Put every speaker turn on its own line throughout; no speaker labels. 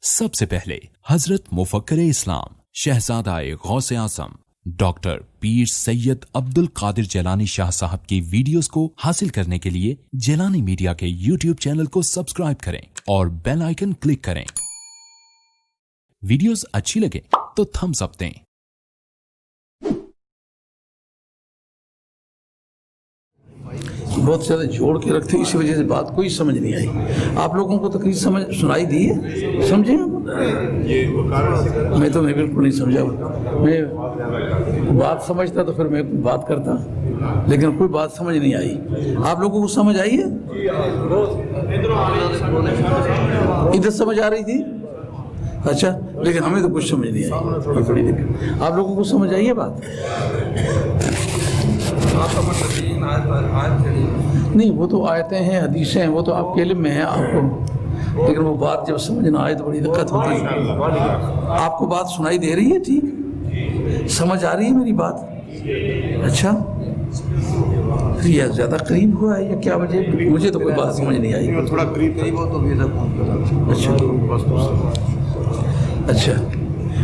سب سے پہلے حضرت مفکر اسلام شہزادہ غوث اعظم ڈاکٹر پیر سید عبد القادر جیلانی شاہ صاحب کی ویڈیوز کو حاصل کرنے کے لیے جیلانی میڈیا کے یوٹیوب چینل کو سبسکرائب کریں اور بیل آئیکن کلک کریں۔ ویڈیوز اچھی لگے تو تھمز اپ دیں۔
بہت زیادہ جوڑ کے رکھتے اسی وجہ سے بات کوئی سمجھ نہیں آئی۔ آپ لوگوں کو تقریر سنائی دی ہے؟ سمجھے؟ میں تو بالکل نہیں سمجھا۔ میں بات سمجھتا تو پھر میں بات کرتا، لیکن کوئی بات سمجھ نہیں آئی۔ آپ لوگوں کو سمجھ آئی ہے؟ ادھر سمجھ آ رہی تھی؟ اچھا، لیکن ہمیں تو کچھ سمجھ نہیں آئی۔ آپ لوگوں کو سمجھ آئی ہے بات؟ نہیں، وہ تو آیتیں ہیں، حدیثیں ہیں، وہ تو آپ کے علم میں ہیں آپ کو، لیکن وہ بات جب سمجھ نہ آئے تو بڑی دقت ہوتی ہے۔ آپ کو بات سنائی دے رہی ہے؟ ٹھیک، سمجھ آ رہی ہے میری بات؟ اچھا، یہ زیادہ قریب ہوا ہے یا کیا وجہ؟ مجھے تو کوئی بات سمجھ نہیں آئی۔
تھوڑا قریب ہو تو
اچھا،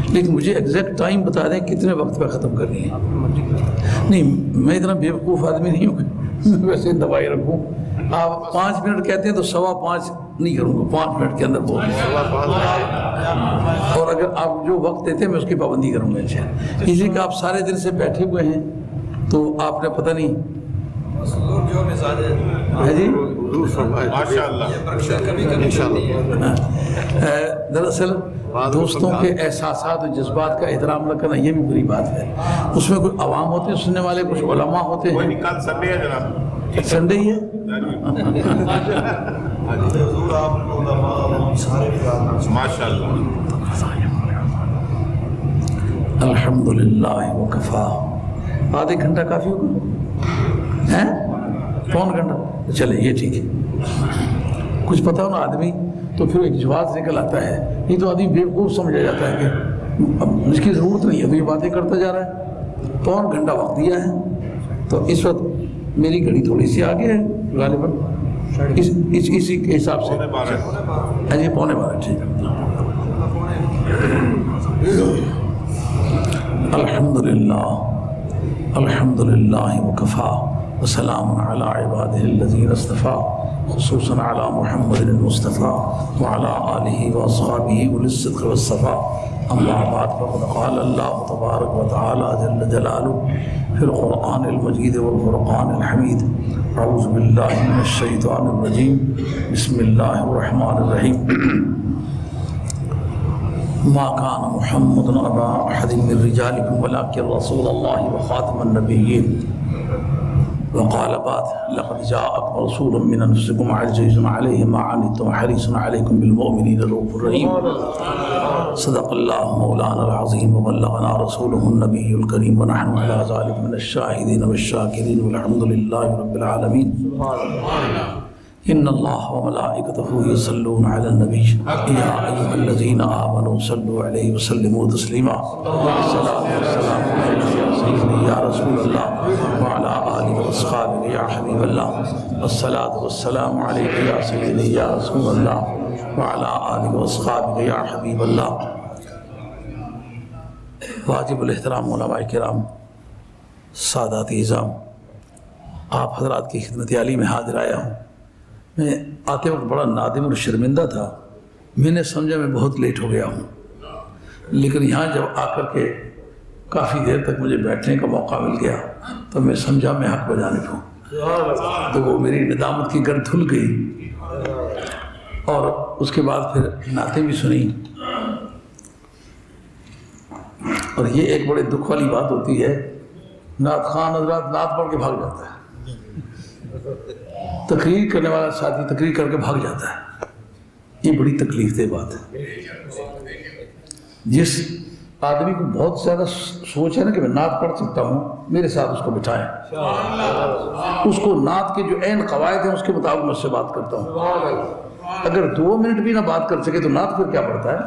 لیکن مجھے ایگزیکٹ ٹائم بتا دیں کتنے وقت پہ ختم کرنی ہے۔ نہیں، میں اتنا بیوقوف آدمی نہیں ہوں ویسے دوائی رکھوں۔ آپ 5 منٹ کہتے ہیں تو 5:15 نہیں کروں گا، 5 منٹ کے اندر بول دیں، اور اگر آپ جو وقت دیتے ہیں میں اس کی پابندی کروں گا۔ اچھا، اسی کا آپ سارے دن سے بیٹھے ہوئے ہیں تو آپ نے پتہ نہیں ہے جی، دراصل دوستوں کے احساسات و جذبات کا احترام نہ کرنا یہ بھی بری بات ہے۔ اس میں کوئی عوام ہوتے ہیں سننے والے، کچھ علماء ہوتے ہیں۔
کل سنڈے ہے جناب،
سنڈے ہی ہے۔
ماشاءاللہ،
الحمدللہ وکفا۔ آدھے گھنٹہ کافی ہوگا؟ ہیں؟ پون گھنٹہ؟ چلے یہ ٹھیک ہے۔ کچھ پتہ ہو نا آدمی تو پھر ایک جواز نکل آتا ہے، نہیں تو آدمی بیوقوف سمجھا جاتا ہے کہ اب اس کی ضرورت نہیں ہے تو یہ باتیں کرتا جا رہا ہے۔ پون گھنٹہ وقت دیا ہے تو اس وقت میری گھڑی تھوڑی سی آگے ہے غالباً، اسی کے حساب سے جی 11:15 ٹھیک ہے۔ الحمدللہ الحمدللہ وکفا وسلام علی عبادہ الذین اصطفیٰ خصوصاً علی محمد المصطفیٰ وعلی آلہ واصحابہ اولی الصدق والصفاء۔ اما بعد فقد قال اللہ تبارک و تعالی جل جلالہ فی القرآن المجید والفرقان الحمید۔ اعوذ باللہ من الشیطان الرجیم، بسم اللہ الرحمن الرحیم۔ ما كان محمد ابا احد من رجالكم ولكن رسول الله وخاتم النبيين وقال بعد لقد جاءكم رسول من انفسكم عزيز عليه ما عنتم حريص عليكم بالمؤمنين رؤوف رحيم۔ صدق الله مولانا العظيم وبلغنا رسوله النبي الكريم ونحن على ذلك من الشاهدين والشاكرين والحمد لله رب العالمين۔ ان اللہ وملائکتہ یصلون علی النبی یا ایھا الذین آمنوا صلوا علیہ وسلموا تسلیما۔ الصلاۃ والسلام علیک یا سیدی یا رسول اللہ وعلی آلہ واصحابہ یا حبیب اللہ۔ الصلاۃ والسلام علیک یا سیدی یا رسول اللہ وعلی آلہ واصحابہ یا حبیب اللہ۔ واجب الاحترام علماء کرام، سادات اعظام، آپ حضرات کی خدمت عالی میں حاضر آیا ہوں۔ میں آتے وقت بڑا نادم اور شرمندہ تھا، میں نے سمجھا میں بہت لیٹ ہو گیا ہوں، لیکن یہاں جب آ کر کے کافی دیر تک مجھے بیٹھنے کا موقع مل گیا تو میں سمجھا میں حق بجانب ہوں، تو وہ میری ندامت کی گرد دھل گئی، اور اس کے بعد پھر نعتیں بھی سنی۔ اور یہ ایک بڑے دکھ والی بات ہوتی ہے، نعت خان حضرات نعت پڑھ کے بھاگ جاتا ہے، تقریر کرنے والا ساتھی تقریر کر کے بھاگ جاتا ہے، یہ بڑی تکلیف دہ بات ہے۔ جس آدمی کو بہت زیادہ سوچ ہے نا کہ میں نعت پڑھ سکتا ہوں، میرے ساتھ اس کو بٹھائیں، اس کو نعت کے جو عین قواعد ہیں اس کے مطابق میں اس سے بات کرتا ہوں۔ اگر 2 منٹ بھی نہ بات کر سکے تو نعت پھر کیا پڑھتا ہے؟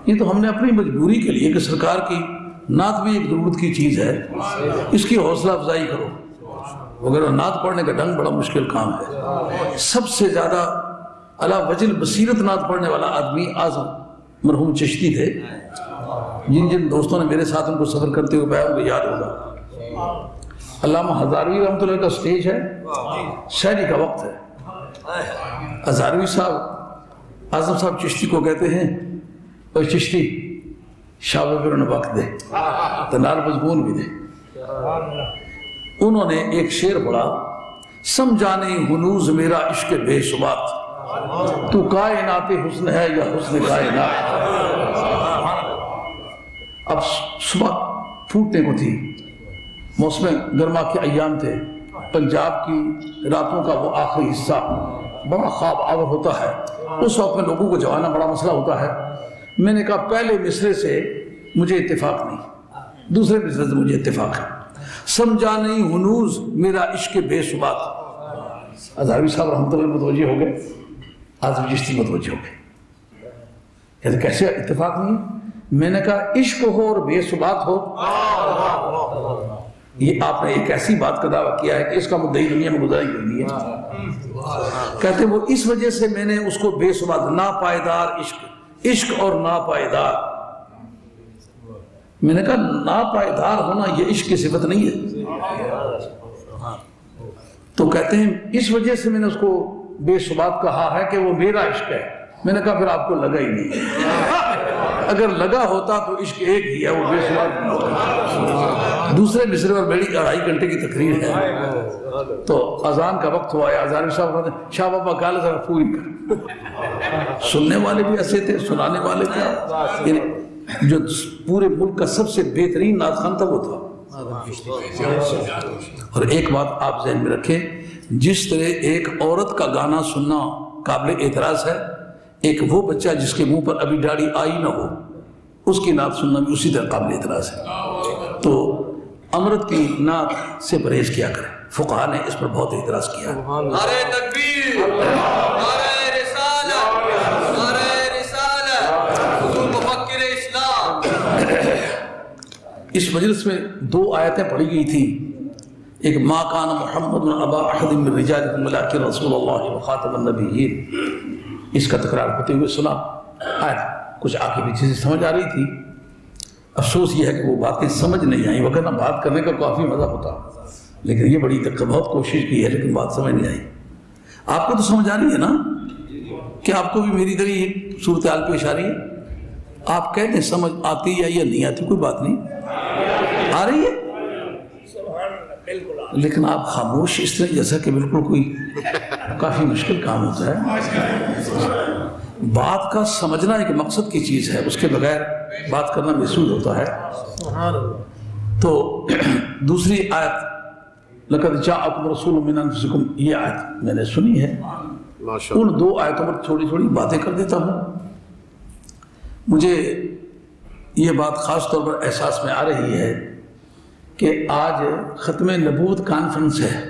یہ تو ہم نے اپنی مجبوری کے لیے کہ سرکار کی نعت بھی ایک ضرورت کی چیز ہے، اس کی حوصلہ افزائی کرو، وغیرہ نعت پڑھنے کا ڈھنگ بڑا مشکل کام ہے۔ سب سے زیادہ علی وجہ بصیرت نعت پڑھنے والا آدمی اعظم مرحوم چشتی تھے. جن دوستوں نے میرے ساتھ ان کو سفر کرتے ہوئے پایا ان کو یاد ہوگا. علامہ ہزاروی رحمۃ اللہ کا سٹیج ہے, شاعری کا وقت ہے. ہزاروی صاحب اعظم صاحب چشتی کو کہتے ہیں اور چشتی شابہ پر انہیں وقت دے تو نال مضمون بھی دے. انہوں نے ایک شعر پڑھا, سمجھانے ہنوز میرا عشق بے ثبات, تو کائنات حسن ہے یا حسن کائنات. اب صبح پھوٹنے کو تھی, موسم گرما کے ایام تھے, پنجاب کی راتوں کا وہ آخری حصہ بڑا خواب آور ہوتا ہے. اس وقت میں لوگوں کو جوانا بڑا مسئلہ ہوتا ہے. میں نے کہا پہلے مصرے سے مجھے اتفاق نہیں, دوسرے مصرے سے مجھے اتفاق ہے. سمجھا نہیں ہنوز میرا عشق بے ثبات. ہزاروی صاحب رحمۃ اللہ متوجہ ہو گئے, اعظم چشتی متوجہ ہو گئے. کہتے کیسے اتفاق نہیں؟ میں نے کہا عشق ہو اور بے ثبات ہو, یہ آپ نے ایک ایسی بات کا دعویٰ کیا ہے کہ اس کا مدعی دنیا میں گزاری کرنی ہے. کہتے وہ اس وجہ سے میں نے اس کو بے ثبات, ناپائیدار عشق اور ناپائیدار. میں نے کہا ناپائیدار ہونا یہ عشق کی صفت نہیں ہے. تو کہتے ہیں اس وجہ سے میں نے اس کو بے ثبات کہا ہے کہ وہ میرا عشق ہے. میں نے کہا پھر آپ کو لگا ہی نہیں. اگر لگا ہوتا تو عشق ایک ہی ہے, وہ بے ثبات نہیں ہوتا. دوسرے مصرے اور میری 2.5 گھنٹے کی تقریر ہے. تو اذان کا وقت ہوا ہے. اذان صاحب شاہ بابا کال ذرا پوری کر. سننے والے بھی ایسے تھے, سنانے والے تھے. جو پورے ملک کا سب سے بہترین نعت خوان تھا وہ تھا. اور ایک بات آپ ذہن میں رکھیں, جس طرح ایک عورت کا گانا سننا قابل اعتراض ہے, ایک وہ بچہ جس کے منہ پر ابھی داڑھی آئی نہ ہو اس کی نعت سننا بھی اسی طرح قابل اعتراض ہے. تو امرت کی نعت سے پرہیز کیا کریں. فقہا نے اس پر بہت اعتراض کیا.
نعرہ تکبیر, نعرہ رسالت, نعرہ رسالت, حضور مفکر اسلام.
اس مجلس میں 2 آیتیں پڑھی گئی تھیں. ایک ما کان محمد ابا احد من رجالکم ولکن رسول اللہ وخاتم النبیین, اس کا تکرار ہوتے ہوئے سنا. آیت کچھ آگے پیچھے سے سمجھ آ رہی تھی. افسوس یہ ہے کہ وہ باتیں سمجھ نہیں آئیں, وغیرہ بات کرنے کا کافی مزہ ہوتا, لیکن یہ بڑی بہت کوشش کی ہے لیکن بات سمجھ نہیں آئی. آپ کو تو سمجھ آ رہی ہے نا کہ آپ کو بھی میری طرح یہ صورتحال پیش آ رہی ہے؟ آپ کہتے ہیں سمجھ آتی ہے یا نہیں آتی, کوئی بات نہیں, آ رہی ہے. لیکن آپ خاموش اس طرح جیسا کہ بالکل کوئی کافی مشکل کام ہوتا ہے. بات کا سمجھنا ایک مقصد کی چیز ہے, اس کے بغیر بات کرنا محسوس ہوتا ہے. تو دوسری آیت لقد جاءکم رسول من انفسکم, یہ آیت میں نے سنی ہے. ان 2 آیتوں پر تھوڑی تھوڑی باتیں کر دیتا ہوں. مجھے یہ بات خاص طور پر احساس میں آ رہی ہے کہ آج ختم نبوت کانفرنس ہے.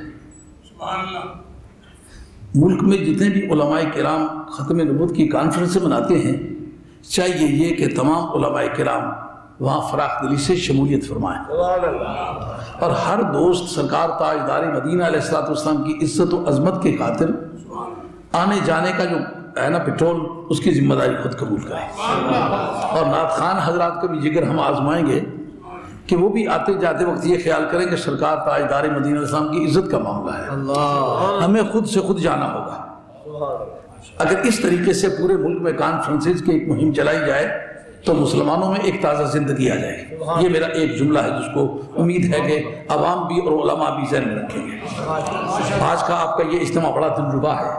ملک میں جتنے بھی علماء کرام ختم نبوت کی کانفرنس مناتے ہیں, چاہیے یہ کہ تمام علماء کرام وہاں فراخ دلی سے شمولیت فرمائیں, اور ہر دوست سرکار تاجدار مدینہ علیہ الصلوۃ والسلام کی عزت و عظمت کے خاطر آنے جانے کا جو ہے نا پیٹرول, اس کی ذمہ داری خود قبول کریں. اور نعت خوان حضرات کا بھی جگر ہم آزمائیں گے کہ وہ بھی آتے جاتے وقت یہ خیال کریں کہ سرکار تاجدار مدینہ علیہ السلام کی عزت کا معاملہ ہے, ہمیں خود سے خود جانا ہوگا. اگر اس طریقے سے پورے ملک میں کانفرنسز کی ایک مہم چلائی جائے تو مسلمانوں میں ایک تازہ زندگی آ جائے گی. یہ میرا ایک جملہ ہے جس کو امید ہے کہ عوام بھی اور علماء بھی ذہن میں رکھیں گے. آج کا آپ کا یہ اجتماع بڑا تجربہ ہے.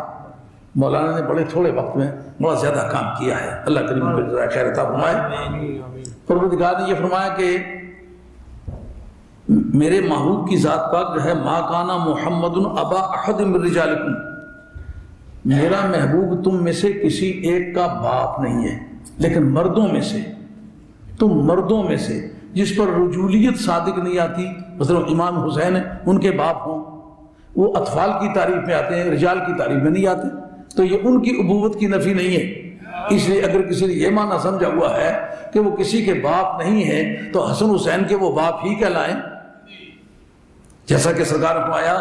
مولانا نے بڑے تھوڑے وقت میں بڑا زیادہ کام کیا ہے, اللہ کریم کو جزائے خیر عطا فرمائے. پروردگار نے یہ فرمایا کہ میرے محبوب کی ذات پاک جو ہے ما کانا محمد ابا احد من رجالکم, میرا محبوب تم میں سے کسی ایک کا باپ نہیں ہے, لیکن مردوں میں سے, تم مردوں میں سے جس پر رجولیت صادق نہیں آتی, مثلا امام حسین ہیں ان کے باپ ہوں, وہ اطفال کی تعریف میں آتے ہیں, رجال کی تعریف میں نہیں آتے, تو یہ ان کی ابوت کی نفی نہیں ہے. اس لیے اگر کسی نے یہ معنی سمجھا ہوا ہے کہ وہ کسی کے باپ نہیں ہے تو حسن حسین کے وہ باپ ہی کہلائیں. جیسا کہ سرکار نے فرمایا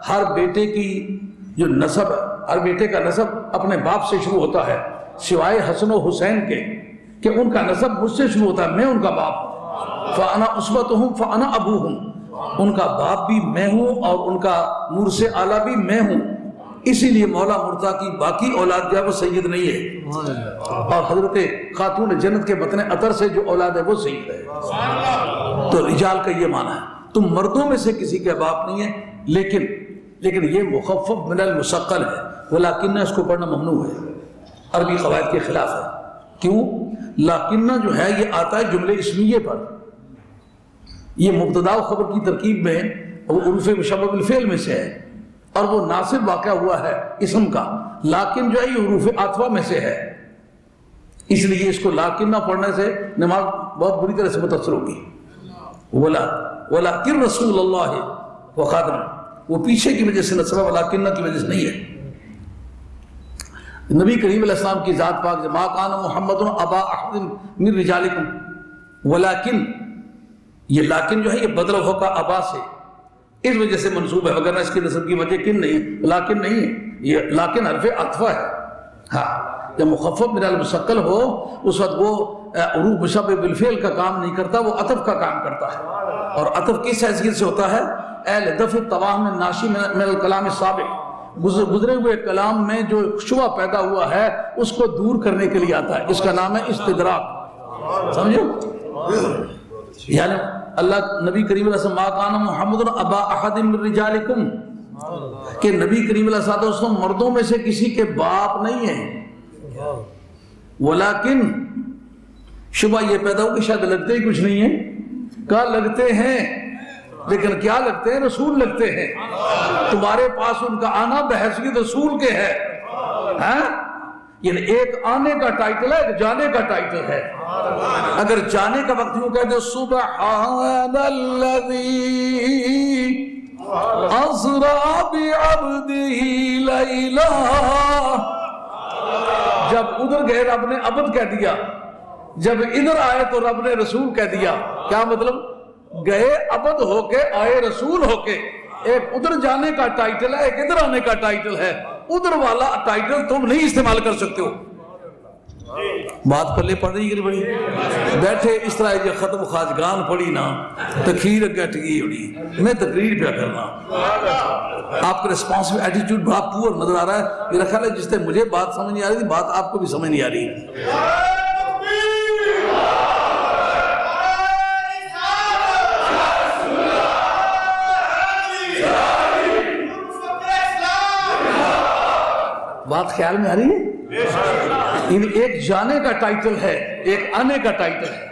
ہر بیٹے کی جو نسب ہے ہر بیٹے کا نسب اپنے باپ سے شروع ہوتا ہے سوائے حسن و حسین کے کہ ان کا نسب مجھ سے شروع ہوتا ہے، میں ان کا باپ ہوں۔ فانا اسوتہم فانا ابوہم، ان کا باپ بھی میں ہوں اور ان کا نور سے اعلیٰ بھی میں ہوں۔ اسی لیے مولا مرتضیٰ کی باقی اولاد جو ہے وہ سید نہیں ہے، اور حضرت خاتون جنت کے بطن عطر سے جو اولاد ہے وہ سید ہے۔ تو رجال کا یہ معنی ہے تم مردوں میں سے کسی کے باپ نہیں ہے، لیکن یہ مخفف من المثقل ہے، ولیکن اس کو پڑھنا ممنوع ہے، عربی قواعد کے خلاف ہے۔ کیوں؟ لیکنہ جو ہے یہ آتا ہے جملے اسمیے پر، یہ مبتدا و خبر کی ترکیب میں وہ عرف مشبہ بالفعل میں سے ہے، اور وہ ناصب واقع ہوا ہے اسم کا، لیکن جو ہے یہ حروف عاطفہ میں سے ہے، اس لیے اس کو لیکن نہ پڑھنے سے نماز بہت بری طرح سے متاثر ہوگی۔ ولیکن رسول اللہ و خاتم، وہ پیچھے کی وجہ سے نصب ولیکن کی وجہ سے نہیں ہے۔ نبی کریم علیہ السلام کی ذات پاک ما کان محمد ابا احد من رجالکم، ولیکن یہ لیکن جو ہے یہ بدل ہوگا ابا سے، اس وجہ سے منصوب ہے، وگرنہ اس کی نسب کی وجہ کن نہیں، لیکن نہیں ہے، یہ لیکن حرف عطفہ ہے۔ ہاں جب مخفف من المثقل ہو اس وقت وہ عروف مشبہ بالفعل کا کام نہیں کرتا، وہ عطف کا کام کرتا ہے، اور عطف کس حیثیت سے ہوتا ہے؟ لدفع التوہم الناشی من الکلام السابق، گزرے ہوئے کلام میں جو شبہ پیدا ہوا ہے اس کو دور کرنے کے لیے آتا ہے، اس کا نام ہے استدراک۔ سمجھو؟ یعنی اللہ نبی کریم علیہ السلام ما کان محمد ابا احد من رجالکم، کہ نبی کریم علیہ السلام مردوں میں سے کسی کے باپ نہیں ہیں، ولیکن شبہ یہ پیدا ہو کہ شاید لگتے ہی کچھ نہیں ہیں، کہا لگتے ہیں، لیکن کیا لگتے ہیں؟ رسول لگتے ہیں، تمہارے پاس ان کا آنا بحیثیت رسول کے ہے، یعنی ایک آنے کا ٹائٹل ہے، ایک جانے کا ٹائٹل ہے۔ اگر جانے کا وقت یوں کہہ دے سبحان الذی اسری بعبدہ لیلا، جب ادھر گئے رب نے عبد کہہ دیا، جب ادھر آئے تو رب نے رسول کہہ دیا۔ کیا مطلب؟ گئے عبد ہو کے آئے رسول ہو کے، ایک ادھر جانے کا ٹائٹل ہے، ایک ادھر آنے کا ٹائٹل ہے، ادھر والا ٹائٹل تم نہیں استعمال کر سکتے ہو۔ بات پلے پڑ رہی ہے بڑی، بیٹھے اس طرح یہ ختم خواجگان پڑی نا تخیر گٹ گئی ہوئی، میں تقریر پہ کرنا، آپ کا ریسپانس میں ایٹیٹیوڈ بڑا پور نظر آ رہا ہے، میرا خیال ہے جس طرح مجھے بات سمجھ نہیں آ رہی تھی بات آپ کو بھی سمجھ نہیں آ رہی۔ بات خیال میں آ رہی ہے؟ ایک جانے کا ٹائٹل ہے، ایک آنے کا ٹائٹل ہے۔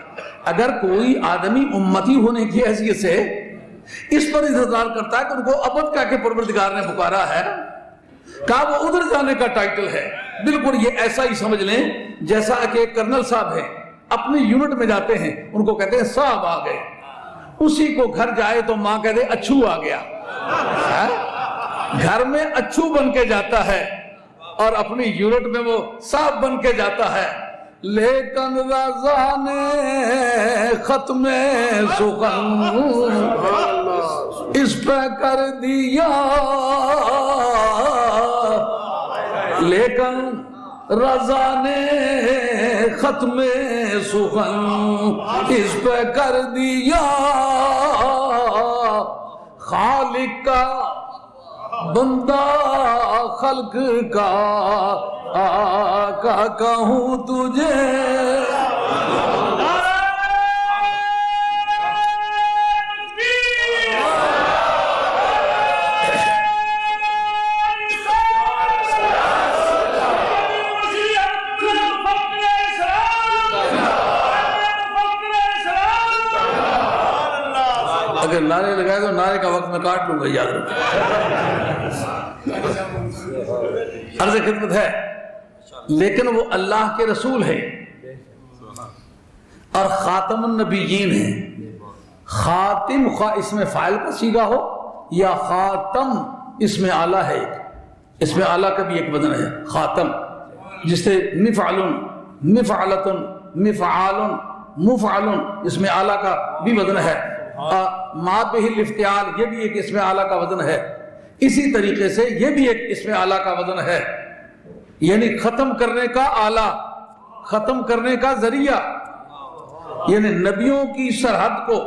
اگر کوئی آدمی امتی ہونے کی حیثیت سے اس پر انتظار کرتا ہے کہ ان کو عبد کہہ کے پروردگار نے پکارا ہے، کہا وہ ادھر جانے کا ٹائٹل ہے، بالکل یہ ایسا ہی سمجھ لیں جیسا کہ کرنل صاحب ہیں، اپنی یونٹ میں جاتے ہیں، ان کو کہتے ہیں صاحب آ گئے، اسی کو گھر جائے تو ماں کہتے ہیں اچھو آ گیا، گھر میں اچھو بن کے جاتا ہے اور اپنی یونٹ میں وہ صاحب بن کے جاتا ہے۔ لیکن رضا نے ختم سخن اس پہ کر دیا، لیکن رضا نے ختم سخن اس پہ کر دیا، خالق کا بندہ خلق کا آقا کہوں تجھے، اگر نعرے لگائے تو نعرے کا وقت میں کاٹ لوں گا، یاد رکھیں۔ عرض خدمت ہے، لیکن وہ اللہ کے رسول ہیں اور خاتم النبیین ہیں۔ خاتم خواہ اس میں فاعل کا صیغہ ہو یا خاتم اس میں اعلیٰ ہے، اس میں اعلیٰ کا بھی ایک وزن ہے خاتم، جس سے مفعل، مفعلۃ، مفعال، مفعل، اس میں اعلیٰ کا بھی وزن ہے۔ ما بہ الافتعال، یہ بھی ایک اس میں اعلیٰ کا وزن ہے، اسی طریقے سے یہ بھی ایک اسم اعلیٰ کا وزن ہے، یعنی ختم کرنے کا آلہ، ختم کرنے کا ذریعہ، یعنی نبیوں کی سرحد کو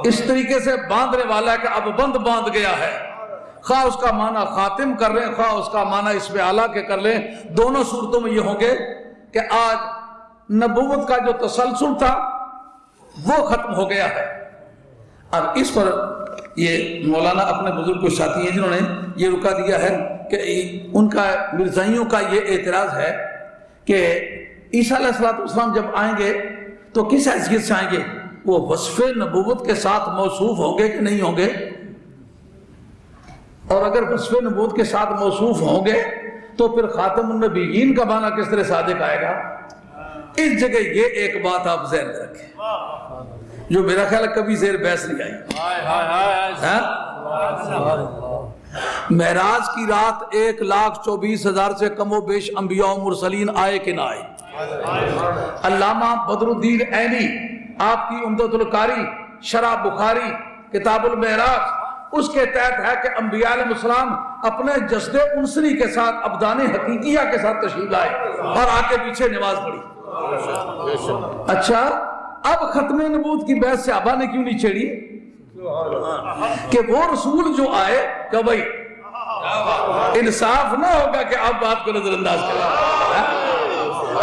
اس طریقے سے باندھنے والا ہے کہ اب بند باندھ گیا ہے، خواہ اس کا معنی خاتم کر لیں خواہ اس کا معنی اسم اعلیٰ کے کر لیں، دونوں صورتوں میں یہ ہوں گے کہ آج نبوت کا جو تسلسل تھا وہ ختم ہو گیا ہے۔ اب اس پر یہ مولانا اپنے بزرگ کو ساتھی ہیں جنہوں نے یہ رکا دیا ہے کہ ان کا مرزائیوں کا یہ اعتراض ہے کہ عیسیٰ علیہ السلام جب آئیں گے تو کس حیثیت سے آئیں گے؟ وہ وصف نبوت کے ساتھ موصوف ہوں گے کہ نہیں ہوں گے؟ اور اگر وصف نبوت کے ساتھ موصوف ہوں گے تو پھر خاتم النبیین کا معنی کس طرح صادق آئے گا؟ اس جگہ یہ ایک بات آپ ذہن میں رکھیں جو میرا خیال ہے کبھی زیر بحث نہیں آئی۔ معراج کی رات 1,24,000 سے کم و بیش انبیاء و مرسلین آئے کہ نہ آئے؟ علامہ بدر الدین عینی آپ کی عمدۃ القاری شرح بخاری کتاب المعراج اس کے تحت ہے کہ انبیاء علیہ السلام اپنے جسد انسری کے ساتھ ابدان حقیقیہ کے ساتھ تشریف لائے اور آ کے پیچھے نماز پڑھی۔ اچھا، اب ختم نبوت کی بحث صحابہ نے کیوں نہیں چھیڑی کہ وہ رسول جو آئے کہ بھائی انصاف نہ ہوگا کہ آپ بات کو نظر انداز کریں؟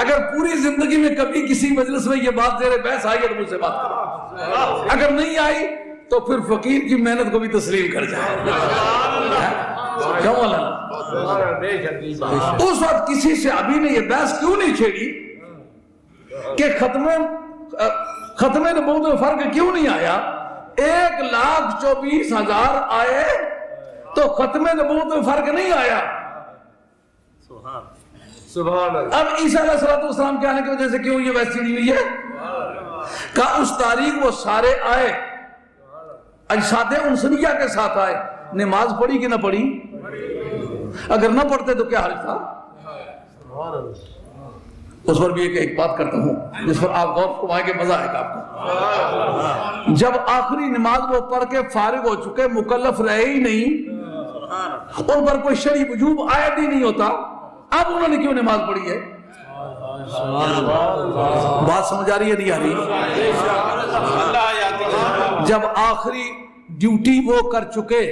اگر پوری زندگی میں کبھی کسی مجلس میں یہ بات زیر بحث آئی ہے تو مجھ سے بات کریں، اگر نہیں آئی تو پھر فقیر کی محنت کو بھی تسلیم کر جائے۔ کیوں مولانا؟ اس وقت کسی صحابی نے یہ بحث کیوں نہیں چھیڑی کہ ختم نبوت میں فرق کیوں نہیں آیا؟ 1,24,000 آئے تو ختم نبوت میں فرق نہیں آیا۔ اب عیسیٰ علیہ السلام کے آنے کی وجہ سے کیوں یہ بحث چھیڑی ہوئی ہے؟ کہ اس تاریخ وہ سارے آئے اجساد انسانیہ کے ساتھ آئے، نماز پڑھی کہ نہ پڑھی؟ اگر نہ پڑھتے تو کیا حال تھا؟ اس پر بھی ایک بات کرتا ہوں جس پر آپ غور فرمائیں گے، مزہ آئے گا آپ کو۔ جب آخری نماز وہ پڑھ کے فارغ ہو چکے، مکلف رہے ہی نہیں، ان پر کوئی شرعی وجوب عائد ہی نہیں ہوتا، اب انہوں نے کیوں نماز پڑھی ہے؟ بات سمجھ آ رہی ہے نہیں آ رہی؟ جب آخری ڈیوٹی وہ کر چکے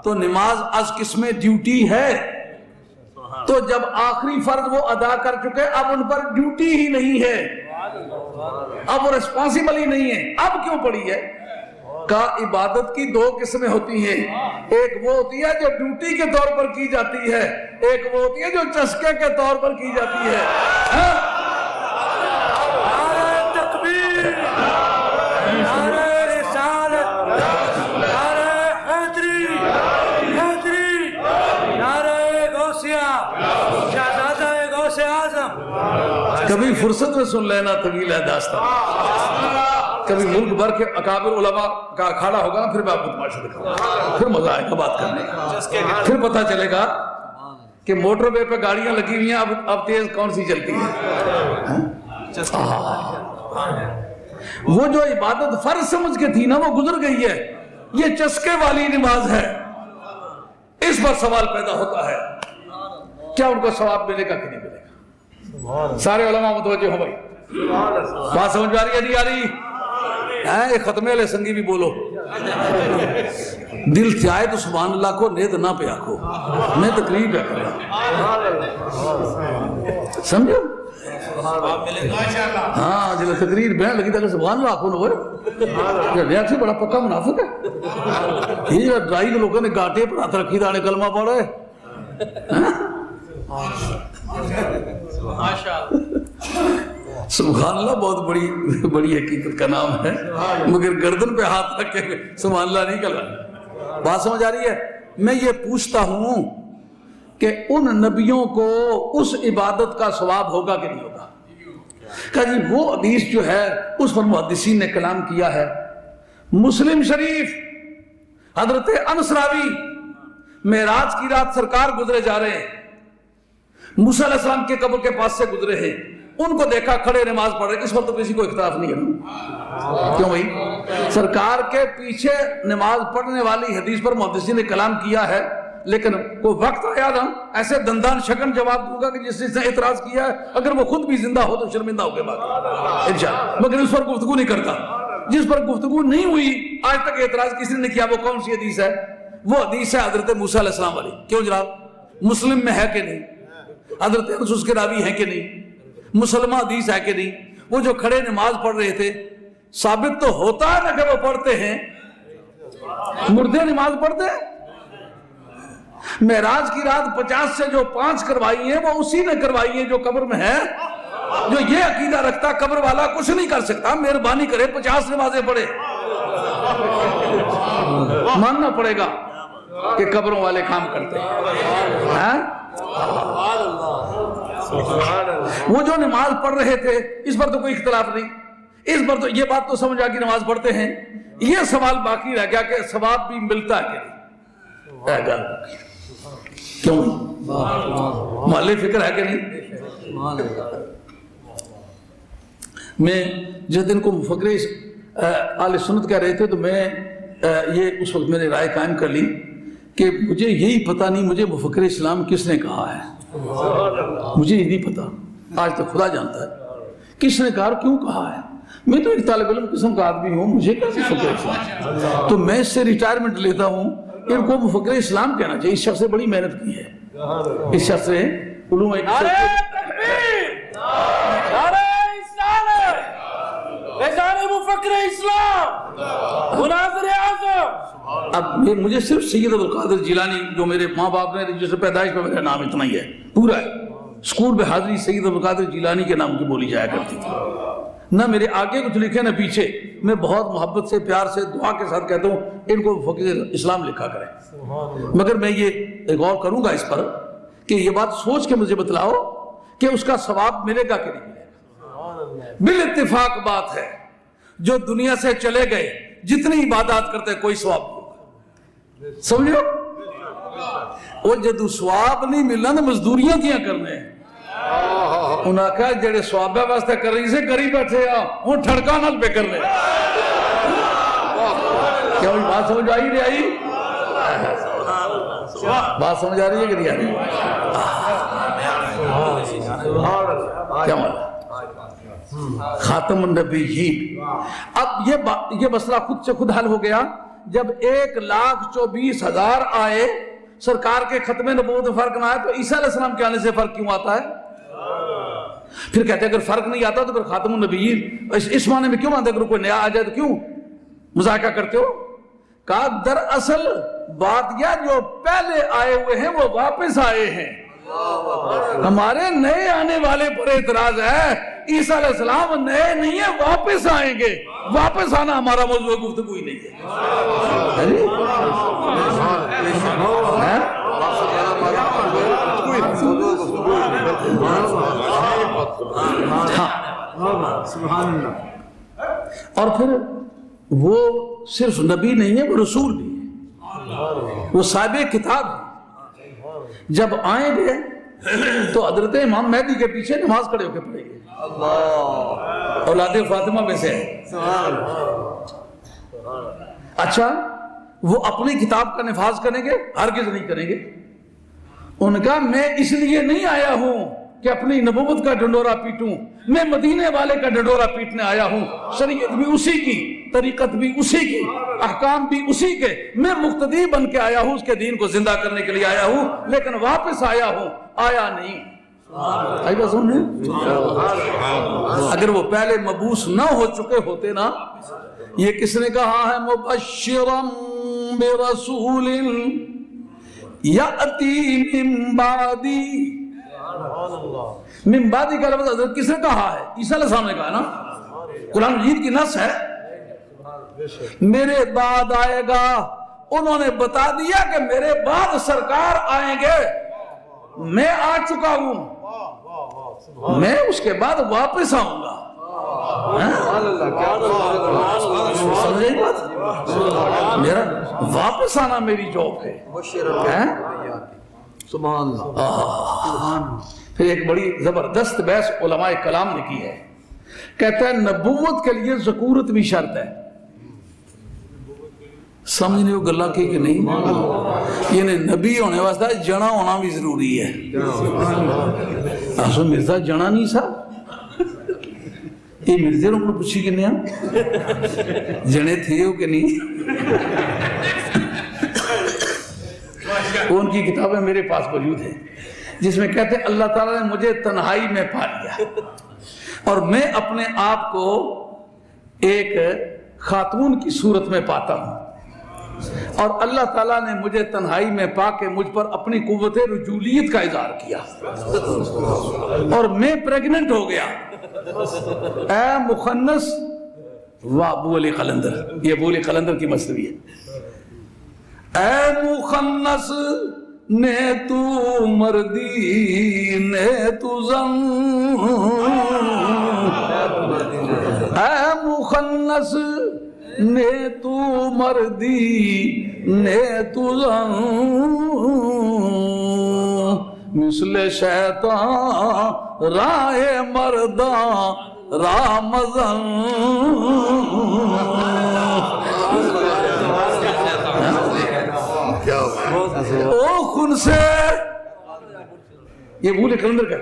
تو نماز از کس میں ڈیوٹی ہے، تو جب آخری فرض وہ ادا کر چکے اب ان پر ڈیوٹی ہی نہیں ہے، اب وہ ریسپانسیبل ہی نہیں ہے، اب کیوں پڑھی ہے؟ کا عبادت کی 2 قسمیں ہوتی ہیں، ایک وہ ہوتی ہے جو ڈیوٹی کے طور پر کی جاتی ہے، ایک وہ ہوتی ہے جو چسکے کے طور پر کی جاتی ہے۔ نعرہ تکبیر، نعرہ رسالت، نعرہ حیدری، نعرہ غوثیہ، شہزادہ غوث اعظم۔ کبھی فرصت میں سن لینا، طویل ہے داستان، کبھی ملک بھر کے اکابر علماء کا اکھاڑا ہوگا نا، پھر میں آپ کو تماشا دکھاؤں گا، پھر مزہ آئے گا بات کرنے کا، پھر پتہ چلے گا کہ موٹر وے پہ گاڑیاں لگی ہوئی ہیں، اب تیز کون سی چلتی ہے۔ وہ جو عبادت فرض سمجھ کے تھی نا وہ گزر گئی ہے، یہ چسکے والی نماز ہے۔ اس پر سوال پیدا ہوتا ہے کیا ان کو ثواب ملے گا کہ نہیں ملے گا؟ سارے علماء متوجہ ہو بھائی، بات سمجھ آ رہی ہے نہیں آ رہی؟ ایک ختم علیہ سنگی بھی بولو، دل چاہے تو سبحان اللہ کو، نیت نہ پہ آکھو، میں تقریب ہے کرنا، سمجھو؟ ہاں جب تقریر بہن لگی تھا کہ سبحان اللہ آکھو نہ ریاک سے بڑا پکا منافق ہے یہ جو ڈرائی لوگوں نے گاٹے پر ہاتھ رکھی دانے کلمہ پڑھے۔ سبحان اللہ بہت بڑی حقیقت کا نام ہے، مگر گردن پہ ہاتھ رکھ کے سبحان اللہ نہیں کہلانا۔ بات سمجھ آ رہی ہے؟ میں یہ پوچھتا ہوں کہ ان نبیوں کو اس عبادت کا ثواب ہوگا کہ نہیں ہوگا؟ کہ جی وہ حدیث جو ہے اس پر محدثین نے کلام کیا ہے۔ مسلم شریف حضرت انس راوی معراج کی رات سرکار گزرے جا رہے ہیں، موسیٰ علیہ السلام کے قبر کے پاس سے گزرے ہیں، ان کو دیکھا کھڑے نماز پڑھ رہے، اس وقت تو کسی کو اختلاف نہیں ہے، کیوں بھائی؟ سرکار کے پیچھے نماز پڑھنے والی حدیث پر محدثین نے کلام کیا ہے لیکن کوئی وقت آیا نا ایسے دندان شکن جواب دوں گا کہ جس نے اعتراض کیا ہے اگر وہ خود بھی زندہ ہو تو شرمندہ ہو کے بعد انشاءاللہ، مگر اس پر گفتگو نہیں کرتا۔ جس پر گفتگو نہیں ہوئی آج تک اعتراض کسی نے کیا، وہ کون سی حدیث ہے؟ وہ حدیث ہے حضرت موسیٰ علیہ السلام والی۔ کیوں جناب؟ مسلم میں ہے کہ نہیں؟ حضرت انس اس کے راوی ہیں کہ نہیں؟ مسلمہ حدیث ہے کہ نہیں؟ وہ جو کھڑے نماز پڑھ رہے تھے، ثابت تو ہوتا ہے نا کہ وہ پڑھتے ہیں، مردے نماز پڑھتے ہیں۔ معراج کی رات 50 سے جو 5 کروائی ہیں وہ اسی نے کروائی ہیں جو قبر میں ہے۔ جو یہ عقیدہ رکھتا قبر والا کچھ نہیں کر سکتا، مہربانی کرے 50 نمازیں پڑھے۔ ماننا پڑے گا کہ قبروں والے کام کرتے ہیں۔ وہ جو نماز پڑھ رہے تھے اس پر تو کوئی اختلاف نہیں، اس پر تو یہ بات تو سمجھا کہ نماز پڑھتے ہیں۔ یہ سوال باقی رہ گیا کہ ثواب بھی ملتا ہے کہ نہیں؟ کیوں محل فکر ہے کہ نہیں؟ میں جس دن کو مفکر اہل سنت کہہ رہے تھے تو میں یہ اس وقت میں نے رائے قائم کر لی کہ مجھے یہی پتہ نہیں مجھے مفکر اسلام کس نے کہا ہے، مجھے یہ نہیں پتا، آج تک خدا جانتا ہے کس نے کہا اور کیوں کہا ہے۔ میں تو ایک طالب علم قسم کا آدمی ہوں، مجھے کیسے مفکر اسلام؟ تو میں اس سے ریٹائرمنٹ لیتا ہوں، ان کو مفکر اسلام کہنا چاہیے۔ اس شخص نے بڑی محنت کی ہے، اس شخص نے علوم اب مجھے صرف سید عبدالقادر جیلانی جو میرے ماں باپ نے جس پیدائش پہ میرا نام اتنا ہی ہے، پورا ہے، اسکول میں حاضری سید عبدالقادر جیلانی کے نام کی بولی جایا کرتی تھی، نہ میرے آگے کچھ لکھے نہ پیچھے۔ میں بہت محبت سے پیار سے دعا کے ساتھ کہتا ہوں ان کو مفکر اسلام لکھا کریں، مگر میں یہ غور کروں گا اس پر کہ یہ بات سوچ کے مجھے بتلاؤ کہ اس کا ثواب ملے گا کہ نہیں ملے گا۔ بالاتفاق بات ہے جو دنیا سے چلے گئے جتنی عبادات کرتے کوئی ثواب نہیں ہوگا، سمجھو؟ وہ جدو ثواب نہیں ملنا تو مزدوریاں کیا کرنے ہیں۔ انہاں کہا جڑے ثوابہ واسطے کر رہی سے کری بیٹھے ہیں وہ ٹھڑکا نال پہ کرنے۔ کیا وہی بات سمجھ آئی نہیں آئی؟ بات سمجھ آ رہی ہے کہ نہیں آ رہی؟ کیا مانا؟ خاتم النبیین۔ اب یہ مسئلہ خود سے خود حل ہو گیا جب 1,24,000 آئے، سرکار کے ختم نبوت میں فرق نہ آیا تو عیسیٰ علیہ السلام کے آنے سے فرق کیوں آتا ہے؟ پھر کہتے ہیں اگر فرق نہیں آتا تو پھر خاتم النبیین اس معنی میں کیوں مانتے؟ اگر کوئی نیا آ جائے تو کیوں مذاکرہ کرتے ہو؟ کہا دراصل بات یہ جو پہلے آئے ہوئے ہیں وہ واپس آئے ہیں، ہمارے نئے آنے والے پر اعتراض ہے۔ عیسیٰ علیہ السلام نئے نہیں ہیں، واپس آئیں گے، واپس آنا ہمارا موضوع گفتگو ہی نہیں ہے۔ اور پھر وہ صرف نبی نہیں ہے، وہ رسول بھی ہے، وہ صاحب کتاب ہے۔ جب آئیں گے تو حضرت امام مہدی کے پیچھے نماز کھڑے ہو کے پڑھیں گے، اولاد فاطمہ میں سے ہے۔ اچھا وہ اپنی کتاب کا نفاذ کریں گے؟ ہرگز نہیں کریں گے۔ ان کا میں اس لیے نہیں آیا ہوں کہ اپنی نبوت کا ڈنڈورا پیٹوں، میں مدینے والے کا ڈنڈورا پیٹنے آیا ہوں، شریعت بھی اسی کی، طریقت بھی اسی کی، احکام بھی اسی کے، میں مقتدی بن کے آیا ہوں، اس کے دین کو زندہ کرنے کے لیے آیا ہوں، لیکن واپس آیا ہوں، آیا نہیں۔ آئی بات سمجھے؟ اگر وہ پہلے مبعوث نہ ہو چکے ہوتے نا، یہ کس نے کہا ہے؟ مبشرا برسول یأتی من بعدی، من بعدی کا لفظ حضرت کس نے کہا ہے؟ عیسیٰ علیہ السلام نے کہا نا، قرآن مجید کی نص ہے۔ میرے بعد آئے گا، انہوں نے بتا دیا کہ میرے بعد سرکار آئیں گے، میں آ چکا ہوں، میں اس کے بعد واپس آؤں گا۔ سمجھے بات؟ میرا واپس آنا میری جاب ہے۔
سبحان اللہ۔
پھر ایک بڑی زبردست بحث علماء کلام نے کی ہے، کہتا ہے نبوت کے لیے ذکورت بھی شرط ہے۔ سمجھ نہیں ہو گلا کی کہ نہیں؟ یعنی نبی ہونے واسطے جنا ہونا بھی ضروری ہے. آسو مرزا جنا نہیں سا یہ مرزے نے پوچھی کنے جنے تھے ہو کہ نہیں؟ ان کی کتابیں میرے پاس موجود ہیں جس میں کہتے ہیں اللہ تعالیٰ نے مجھے تنہائی میں پا لیا اور میں اپنے آپ کو ایک خاتون کی صورت میں پاتا ہوں اور اللہ تعالیٰ نے مجھے تنہائی میں پا کے مجھ پر اپنی قوت رجولیت کا اظہار کیا اور میں پریگننٹ ہو گیا. اے مخنث و ابو علی قلندر، یہ ابو علی قلندر کی مصنوی ہے. اے مخنث نے تو مردی نے تو زن، اے مخنث نے تو مردی نے تو زن، مثل شیطان رائے مردان رامزن. او خن سے یہ بھولے کلندر کا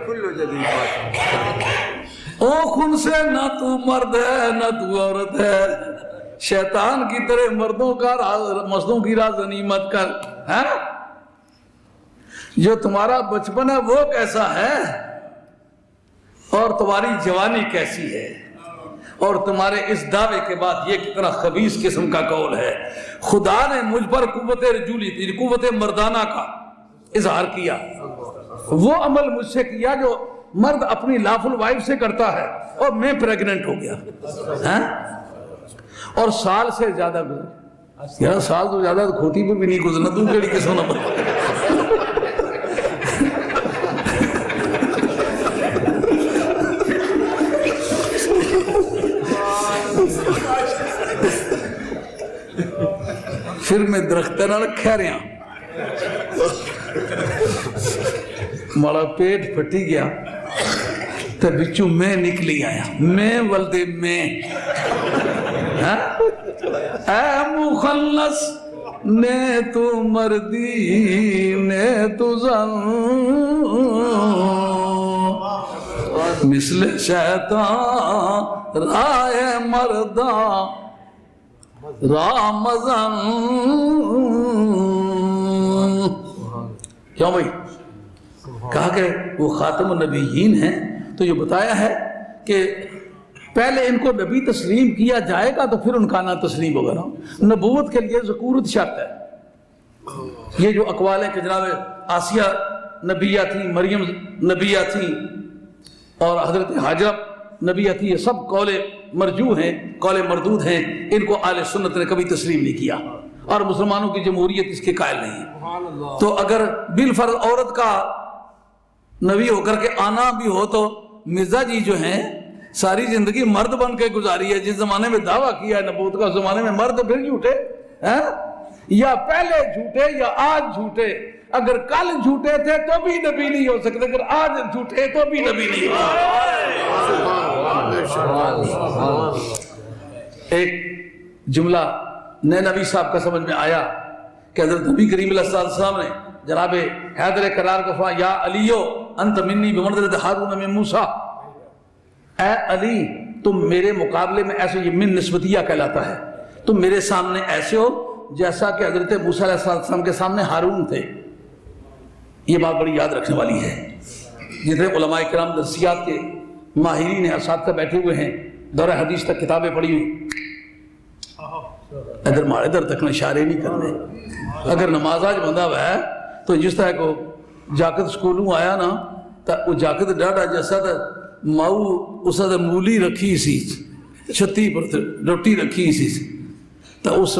او خن سے نہ تو مرد ہے نہ تو عورت ہے، شیطان کی طرح مردوں کا مردوں کی راز غنیمت کر. جو تمہارا بچپن ہے وہ کیسا ہے اور تمہاری جوانی کیسی ہے اور تمہارے اس دعوے کے بعد یہ کتنا خبیث قسم کا قول ہے. خدا نے مجھ پر قوت رجولی تھی، قوت مردانہ کا اظہار کیا، وہ عمل مجھ سے کیا جو مرد اپنی لافل وائف سے کرتا ہے اور میں پریگننٹ ہو گیا اور سال سے زیادہ گزر. یار سال تو زیادہ کھوتی پہ بھی نہیں گزرنا، تو کیڑی قسم نہ بتا. پھر میں درختہ نہ رکھا رہا ماڑا پیٹ پھٹی گیا تو بچوں میں نکلی آیا، میں ولدے میں. اے مخلص نے تو مردی نے تو زن، مثل شیطان رائے مردان رامزن. کیوں بھائی؟ کہا کہ وہ خاتم النبیین ہیں تو یہ بتایا ہے کہ پہلے ان کو نبی تسلیم کیا جائے گا تو پھر ان کا نام تسلیم ہوگا نا. نبوت کے لیے ذکورت شرط ہے. یہ جو اقوال ہیں کہ جناب آسیہ نبیہ تھی، مریم نبیہ تھی اور حضرت حاجرہ نبیہ تھی، یہ سب قول مرجو ہیں، قول مردود ہیں. ان کو اہل سنت نے کبھی تسلیم نہیں کیا اور مسلمانوں کی جمہوریت اس کے قائل نہیں ہے. تو اگر بالفرض عورت کا نبی ہو کر کے آنا بھی ہو تو مرزا جی جو ہیں ساری زندگی مرد بن کے گزاری ہے. جس زمانے میں دعویٰ کیا ہے نبوت کا، اس زمانے میں مرد پھر جھوٹے یا پہلے جھوٹے یا آج جھوٹے. اگر کل جھوٹے تھے تو بھی نبی نہیں ہو سکتے، اگر آج جھوٹے تو بھی نبی نہیں ہو سکتے. ایک جملہ نئے نبی صاحب کا سمجھ میں آیا کہ حضرت نبی کریم علیہ السلام نے جناب حیدر کرار کو فرمایا، یا علیو انت منی بمنزلۃ ہارون من موسیٰ، اے علی تم میرے مقابلے میں ایسے، یہ من نسبتیہ کہلاتا ہے، تم میرے سامنے ایسے ہو جیسا کہ حضرت موسیٰ علیہ السلام کے سامنے ہارون تھے. یہ بات بڑی یاد رکھنے والی ہے. جتنے علماء کرام درسیات کے ماہرین ہیں، اساتذہ بیٹھے ہوئے ہیں، دورہ حدیث تک کتابیں پڑھی ہوئی، ادھر مارے ادھر تک اشارے نہیں کرنے. اگر نماز آج بندہ ہوا ہے تو جس طرح کو جاکت سکولوں آیا نا تو وہ جاکت ڈاڑا جیسا تھا ماؤ اسا دا مولی رکھی سی چھتی پر روٹی رکھی سی تو اس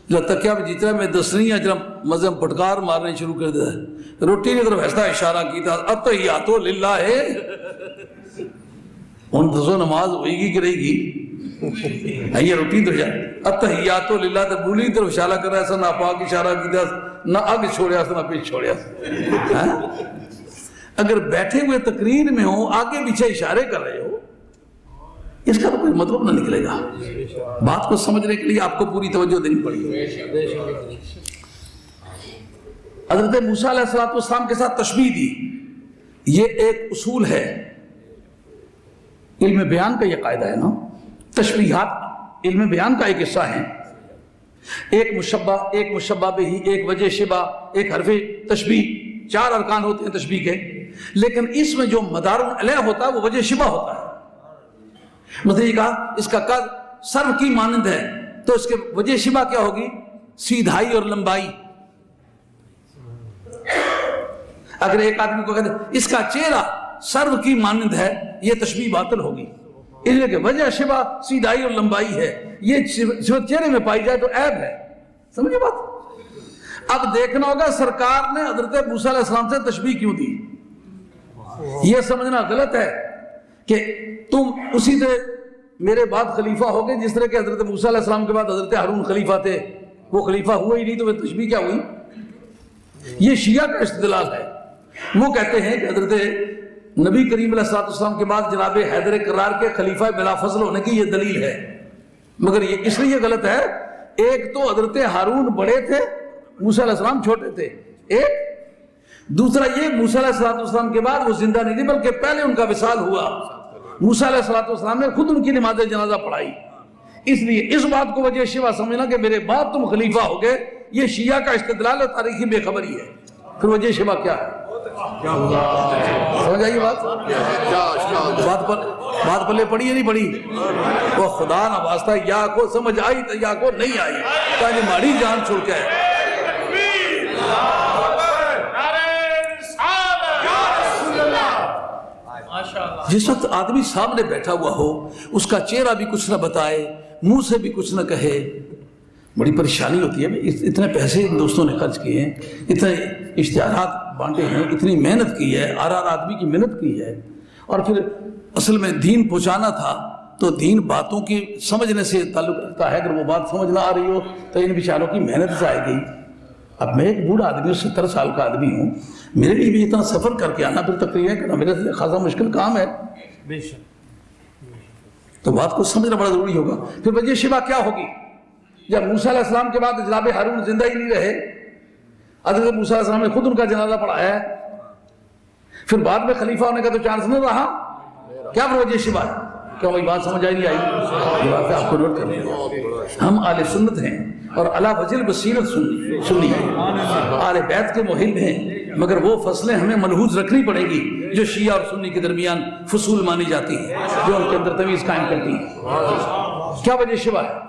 جب تک کیا جتنا میں دسنی ہے جب مذہب پٹکار مارنے شروع کر دیتا ہے. روٹی کی طرف ایسا اشارہ کیتا اتحیاتو للہ ہے. ان دسو نماز ہوئے گی کہ رہے گی؟ یہ روٹی تو جائے اتحیاتو للہ تو بولی طرف اشارہ کر رہا ہے، نہ پاک اشارہ کیتا نہ آگ چھوڑیا نہ پیچھ چھوڑیا. اگر بیٹھے ہوئے تقریر میں ہو آگے پیچھے اشارے کر رہے ہو اس کا تو کوئی مطلب نہ نکلے گا. بات کو سمجھنے کے لیے آپ کو پوری توجہ دینی پڑے گی. حضرت موسیٰ علیہ السلام کے ساتھ تشبیہ دی. یہ ایک اصول ہے علم بیان کا. یہ قاعدہ ہے نا, تشبیہات علم بیان کا ایک حصہ ہیں. ایک مشبہ بھی, ایک وجہ شبہ, ایک حرف تشبیہ, 4 ارکان ہوتے ہیں تشبیہ کے. لیکن اس میں جو مدار علیہ ہوتا ہے وہ وجہ شبہ ہوتا ہے. مثلا یہ کہا اس کا قد سرو کی مانند ہے, تو اس کے وجہ شبہ کیا ہوگی؟ سیدھائی اور لمبائی. اگر ایک آدمی کو کہتے اس کا چہرہ سرو کی مانند ہے, یہ تشبیہ باطل ہوگی. اس لیے کہ وجہ شبہ سیدھائی اور لمبائی ہے, یہ صفت چہرے میں پائی جائے تو عیب ہے. سمجھے بات؟ اب دیکھنا ہوگا سرکار نے حضرت موسیٰ علیہ السلام سے تشبیہ کیوں دی. یہ سمجھنا غلط ہے کہ تم اسی طرح میرے بعد خلیفہ ہو گئے جس طرح کہ حضرت موسیٰ علیہ السلام کے بعد حضرت ہارون خلیفہ تھے, وہ خلیفہ ہوئے ہی نہیں, تو وہ تشبیہ کیا ہوئی؟ یہ شیعہ کا استدلال ہے. وہ کہتے ہیں کہ حضرت نبی کریم علیہ السلام کے بعد جناب حیدر کرار کے خلیفہ بلا فضل ہونے کی یہ دلیل ہے. مگر یہ اس لیے غلط ہے, ایک تو حضرت ہارون بڑے تھے, موسیٰ علیہ السلام چھوٹے تھے, ایک. دوسرا یہ موسیٰ علیہ السلام کے بعد وہ زندہ نہیں تھے بلکہ پہلے ان کا وصال ہوا. موسیٰ علیہ السلام نے خود ان کی نماز جنازہ پڑھائی. اس لیے اس بات کو وجہ شبہ سمجھنا کہ میرے بعد تم خلیفہ ہو گئے, یہ شیعہ کا استدلال اور تاریخی بے خبری ہے. پھر وجہ شبہ کیا ہے؟ سمجھ آئیے بات؟ بات پلے پڑی یا نہیں پڑی؟ وہ خدا نہ واسطہ یا کو سمجھ آئی تو یا کو نہیں آئی, تاکہ ہماری جان چھوڑ کے ہے. جس وقت آدمی سامنے بیٹھا ہوا ہو, اس کا چہرہ بھی کچھ نہ بتائے, منہ سے بھی کچھ نہ کہے, بڑی پریشانی ہوتی ہے. اتنے پیسے ان دوستوں نے خرچ کیے ہیں, اتنے اشتہارات بانٹے ہیں, اتنی محنت کی ہے, آر آدمی کی محنت کی ہے, اور پھر اصل میں دین پہنچانا تھا تو دین باتوں کی سمجھنے سے تعلق رکھتا ہے. اگر وہ بات سمجھ نہ آ رہی ہو تو ان بیچاروں کی محنت ضائع گئی. اب میں ایک بوڑھا آدمی ہوں, 70 سال کا آدمی ہوں, میرے لیے بھی اتنا سفر کر کے آنا پھر تقریر کرنا میرے لیے خاصا مشکل کام ہے. تو بات کو سمجھنا بڑا ضروری ہوگا. پھر وجہ شبہ کیا ہوگی؟ جب موسیٰ علیہ السلام کے بعد جناب ہارون زندہ ہی نہیں رہے, حضرت موسیٰ علیہ السلام نے خود ان کا جنازہ پڑھایا ہے, پھر بعد میں خلیفہ ہونے کا تو چانس نہیں رہا, کیا وجہ شبہ ہے؟ کیا وہی بات سمجھ آئی نہیں آئی؟ یہ بات آپ کو نوٹ کرنی ہے. ہم اہل سنت ہیں اور علی وجہ البصیرت سنی ہے, اہل بیت کے محب ہیں, مگر وہ فصلیں ہمیں ملحوظ رکھنی پڑے گی جو شیعہ اور سنی کے درمیان فصول مانی جاتی ہیں, جو ان کے اندر تمیز قائم کرتی ہیں. کیا وجہ شبہ ہے؟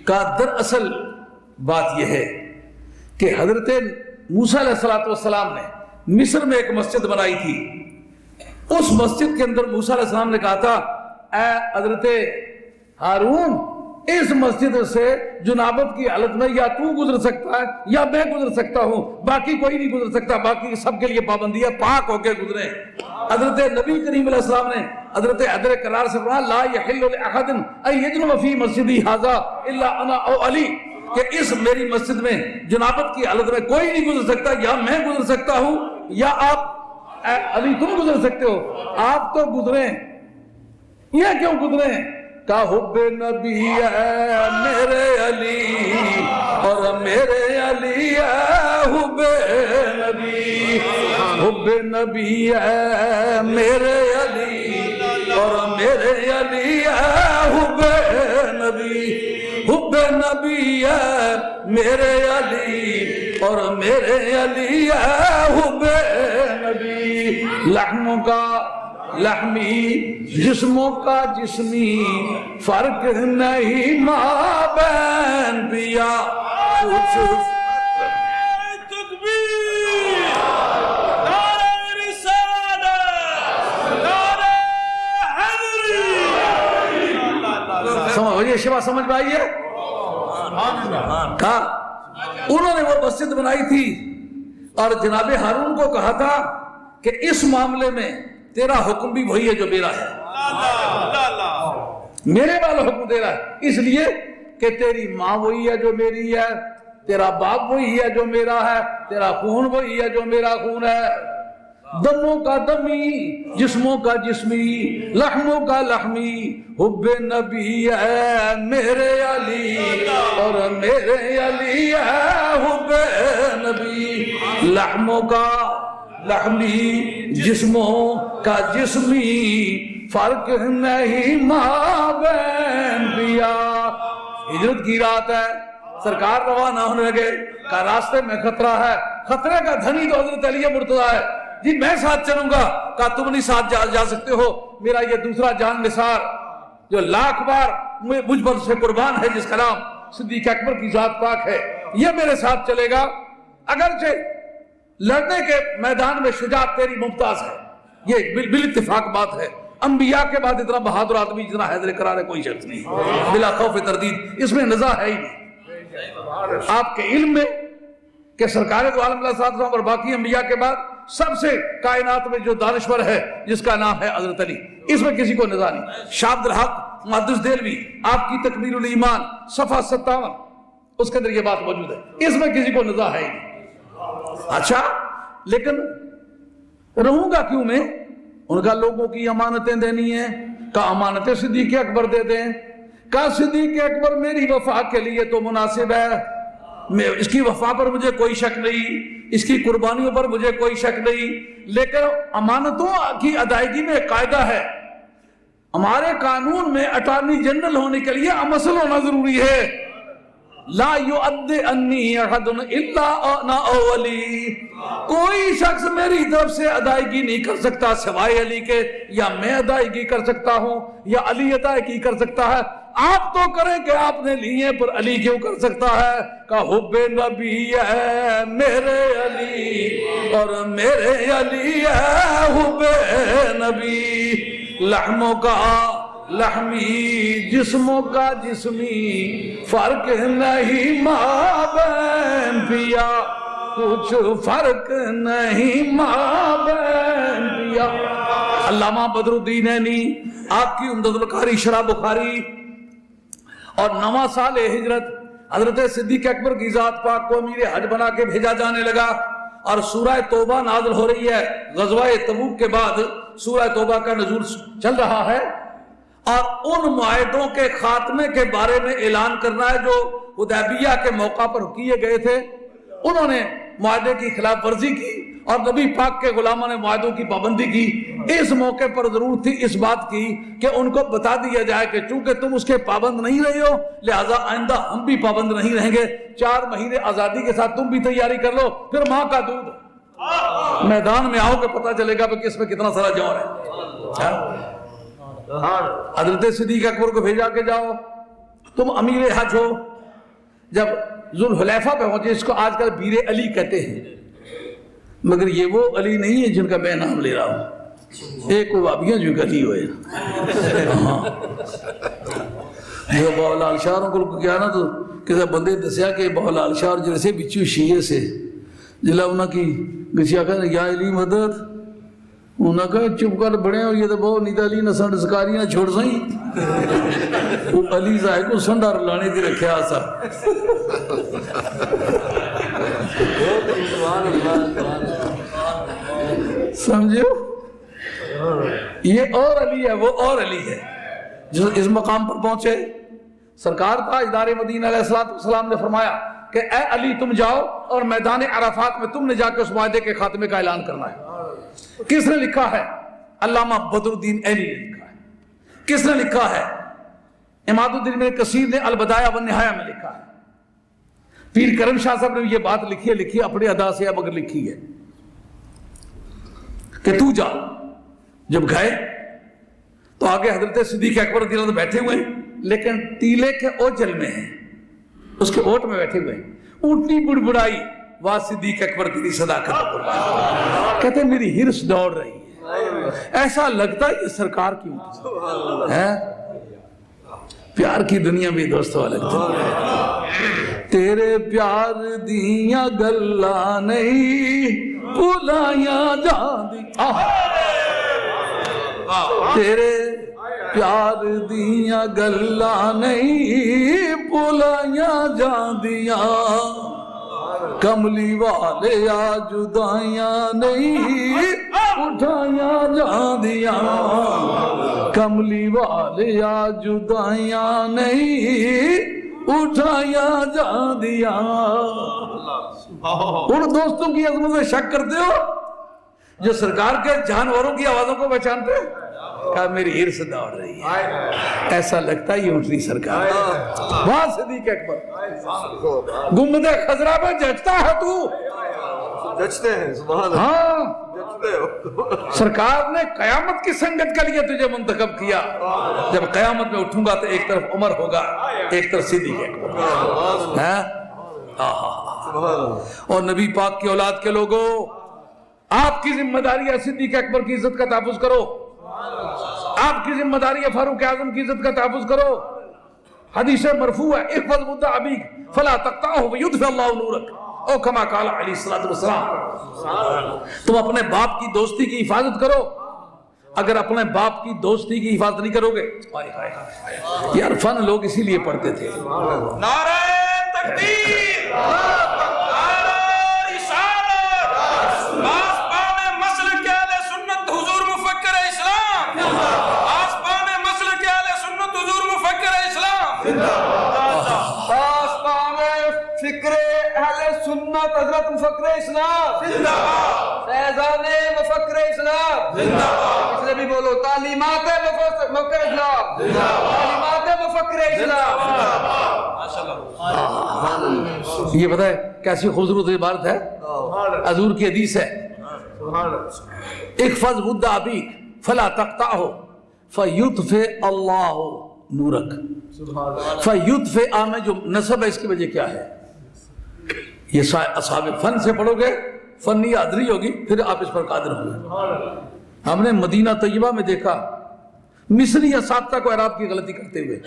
کا دراصل بات یہ ہے کہ حضرت موسیٰ علیہ السلام نے مصر میں ایک مسجد بنائی تھی. اس مسجد کے اندر موسیٰ علیہ السلام نے کہا تھا, اے حضرت ہارون, اس مسجد سے جنابت کی حالت میں یا تو گزر سکتا ہے یا میں گزر سکتا ہوں, باقی کوئی نہیں گزر سکتا, باقی سب کے لیے پابندی ہے, پاک ہو کے گزریں. حضرت نبی کریم علیہ السلام نے حضرت حیدر کرار سے فرمایا, لا یحل لأحد ان یجنب فی مسجدی ھذا الا انا او علی, کہ اس میری مسجد میں جنابت کی حالت میں کوئی نہیں گزر سکتا, یا میں گزر سکتا ہوں یا آپ علی تم گزر سکتے ہو, آپ تو گزریں. یہ کیوں گزریں؟ کا حب نبی ہے میرے علی اور میرے علی ہے حب نبی, حب نبی ہے میرے علی اور میرے علی ہے حب نبی, حب نبی ہے میرے علی اور میرے علی ہے حب نبی. لحموں کا لحمی جسموں کا جسمی فرق نہیں مابین پیا کچھ.
تکبیر, نعرہ رسالت, نعرہ حیدری.
سمجھ شبہ سمجھ میں آئی ہے؟ کہا انہوں نے وہ مسجد بنائی تھی اور جناب ہارون کو کہا تھا کہ اس معاملے میں تیرا حکم بھی وہی ہے جو میرا ہے, میرے والا حکم تیرا ہے, اس لیے کہ تیری ماں وہی ہے جو میری ہے, تیرا باپ وہی ہے جو میرا ہے, تیرا خون وہی ہے جو میرا خون ہے. دموں کا دمی، جسموں کا جسمی، لحموں کا لحمی، حب نبی ہے میرے علی اور میرے علی ہے حب نبی، لحموں کا لحمی، جسموں کا جسمی، فرق نہیں مابین پیا۔ ہجرت کی رات ہے، سرکار روانہ ہونے لگے، کہا راستے میں خطرہ ہے، خطرے کا دھنی تو حضرت علی مرتضیٰ ہے، جی میں ساتھ چلوں گا۔ کہا تم نہیں ساتھ جا سکتے ہو، میرا یہ دوسرا جان نثار جو لاکھ بار مجھ پر سے قربان ہے، جس کا نام صدیق اکبر کی ذات پاک ہے، یہ میرے ساتھ چلے گا۔ اگرچہ لڑنے کے میدان میں شجاعت تیری ممتاز ہے، یہ بالاتفاق بات ہے، انبیاء کے بعد اتنا بہادر آدمی جتنا حیدر کرار ہے کوئی شخص نہیں، بلا خوف تردید، اس میں نزاع ہے ہی نہیں۔ آپ کے علم میں کہ سرکار دو عالم علیہ السلام اور باقی انبیاء کے بعد سب سے کائنات میں جو دانشور ہے جس کا نام ہے حضرت علی، اس میں کسی کو نزاع نہیں۔ شاہ عبد الحق محدث دہلوی آپ کی تکمیل الایمان صفحہ 57 اس کے اندر یہ بات موجود ہے، اس میں کسی کو نزاع ہے ہی نہیں۔ اچھا لیکن رہوں گا کیوں میں؟ ان کا لوگوں کی امانتیں دینی ہیں، کہا امانتیں صدیق اکبر دے دیں، کہا صدیق اکبر میری وفا کے لیے تو مناسب ہے، اس کی وفا پر مجھے کوئی شک نہیں، اس کی قربانیوں پر مجھے کوئی شک نہیں، لیکن امانتوں کی ادائیگی میں ایک قاعدہ ہے، ہمارے قانون میں اٹارنی جنرل ہونے کے لیے امسل ہونا ضروری ہے، لا یؤدی انی احد الا انا اولی، کوئی شخص میری طرف سے ادائیگی نہیں کر سکتا سوائے علی کے، یا میں ادائیگی کر سکتا ہوں یا علی ادائیگی کر سکتا ہے، آپ تو کریں کہ آپ نے لیے پر علی کیوں کر سکتا ہے؟ کہ حب نبی ہے میرے علی اور میرے علی ہے حب نبی، لحموں کا لحمی، جسموں کا جسمی، فرق نہیں مابین پیا، کچھ فرق نہیں مابین پیا۔ علامہ بدر الدین عینی آپ کی عمدۃ القاری شرح بخاری اور 9واں سال ہجرت حضرت صدیق اکبر کی ذات پاک کو امیر حج بنا کے بھیجا جانے لگا، اور سورہ توبہ نازل ہو رہی ہے، غزوہ تبوک کے بعد سورہ توبہ کا نزول چل رہا ہے، اور ان معاہدوں کے خاتمے کے بارے میں اعلان کرنا ہے جو حدیبیہ کے موقع پر کیے گئے تھے۔ انہوں نے معاہدے کی خلاف ورزی کی اور نبی پاک کے غلاموں نے معاہدوں کی پابندی کی۔ اس موقع پر ضرورت تھی اس بات کی کہ ان کو بتا دیا جائے کہ چونکہ تم اس کے پابند نہیں رہے ہو لہٰذا آئندہ ہم بھی پابند نہیں رہیں گے، 4 مہینے آزادی کے ساتھ تم بھی تیاری کر لو، پھر ماں کا دودھ میدان میں آؤ کہ پتہ چلے گا کہ اس میں کتنا سارا جوہر ہے۔ حضرت صدیق اکبر کو بھیجا کہ جاؤ تم امیر حج ہو، جب ذوالحلیفہ پہ پہنچے، اس کو آج کل بیر علی کہتے ہیں، مگر یہ وہ علی نہیں ہے جن کا میں نام لے رہا ہوں، ایک وابیاں جو علی ہوئے جو بہلال شاہ کو کیا نا، تو کسی بندے دسیا کہ بہلال شاہ جیسے بچو شیعے سے جلا انہوں کی گسیا کہ یا علی مدد، انہوں نے کہا چپ کر بڑے ہو، یہ تو بہت نیدہ علی نہ سنڈ سکاری نہ چھوڑ سائیں، وہ علی صاحب کو سنڈار لانے دی رکھے آسا۔ سمجھو یہ اور علی ہے، وہ اور علی ہے جو اس مقام پر پہنچے۔ سرکار تاجدار مدینہ علیہ السلام نے فرمایا کہ اے علی تم جاؤ اور میدان عرفات میں تم نے جا کے اس معاہدے کے خاتمے کا اعلان کرنا ہے۔ کس نے لکھا ہے؟ علامہ بدر الدین عینی نے لکھا ہے۔ کس نے لکھا ہے؟ عماد الدین ابن کثیر نے البدایہ والنہایہ میں لکھا ہے۔ پیر کرم شاہ صاحب نے یہ بات لکھی ہے اپنے ادا سے، مگر لکھی ہے کہ تو جا۔ جب گئے تو آگے حضرت صدیق اکبر رضی اللہ عنہ بیٹھے ہوئے ہیں، لیکن ٹیلے کے اوجل میں ہیں، اس کے اوٹ میں بیٹھے ہوئے ہیں، اونٹنی بڑبڑائی، واہ صدیق اکبر تیری صداقت قربان، کہتے ہیں میری ہرس دوڑ رہی ہے، ایسا لگتا ہے یہ سرکار کی اونٹ ہے۔ پیار کی دنیا بھی دوستو لگتی ہے، تیرے پیار دیاں گلاں نہیں بھولایا جاندی، تیرے پیار دیاں گلاں نہیں بھولایا جاندیاں، کملی والے آ جدائیاں نہیں اٹھایا جاندیاں کملی والیا جدائیاں نہیں اٹھایا جاندیاں. ان دوستوں کی عظمت میں شک کرتے ہو جو سرکار کے جانوروں کی آوازوں کو پہچانتے ہیں؟ کہا میری ہرس دوڑ رہی ہے. ایسا لگتا ہے یہ اٹھ رہی سرکار. وہاں صدیق اکبر گنبد خضرا میں جچتا ہے تو
جچتے ہیں سبحان اللہ.
ہاں
جچتے ہو.
سرکار نے قیامت کی سنگت کے لیے تجھے منتخب کیا. جب قیامت میں اٹھوں گا تو ایک طرف عمر ہوگا ایک طرف صدیق اکبر. اور نبی پاک کی اولاد کے لوگوں آپ کی ذمہ داری ہے صدیق اکبر کی عزت کا تحفظ کرو. آپ کی ذمہ داری ہے فاروق اعظم کی عزت کا تحفظ کرو. حدیث مرفوع ہے احفظ مدعا ابیک فلا تقطعه ويطفئ الله نورک او کما قال علیہ الصلوۃ والسلام. تم اپنے باپ کی دوستی کی حفاظت کرو. اگر اپنے باپ کی دوستی کی حفاظت نہیں کرو گے یار فن لوگ اسی لیے پڑھتے تھے.
نعرہ تکبیر، نعرہ رسالت، آسمان مسلک اہل سنت حضور مفکر اسلام، آسمان مسلک اہل سنت حضور مفکر اسلام،
آسمان فکر اہل سنت حضرت مفکر اسلام زندہ باد. فیضان مفکر اسلام زندہ باد. اس لیے بھی بولو تعلیمات مفکر اسلام زندہ باد. تعلیمات مفکر اسلام.
یہ پتہ ہے کیسی خوبصورت عبارت ہے. حضور کی حدیث ہے احفظ مدعا ابیک فلا تقطعه فیطفئ اللہ نورک. فیطفئ میں جو نسب ہے اس کی وجہ کیا ہے؟ یہ اصحاب فن سے پڑھو گے فنی حاضری ہوگی پھر آپ اس پر قادر ہوں گے. ہم نے مدینہ طیبہ میں دیکھا مصری اساتذہ کو اعراب کی غلطی کرتے ہوئے،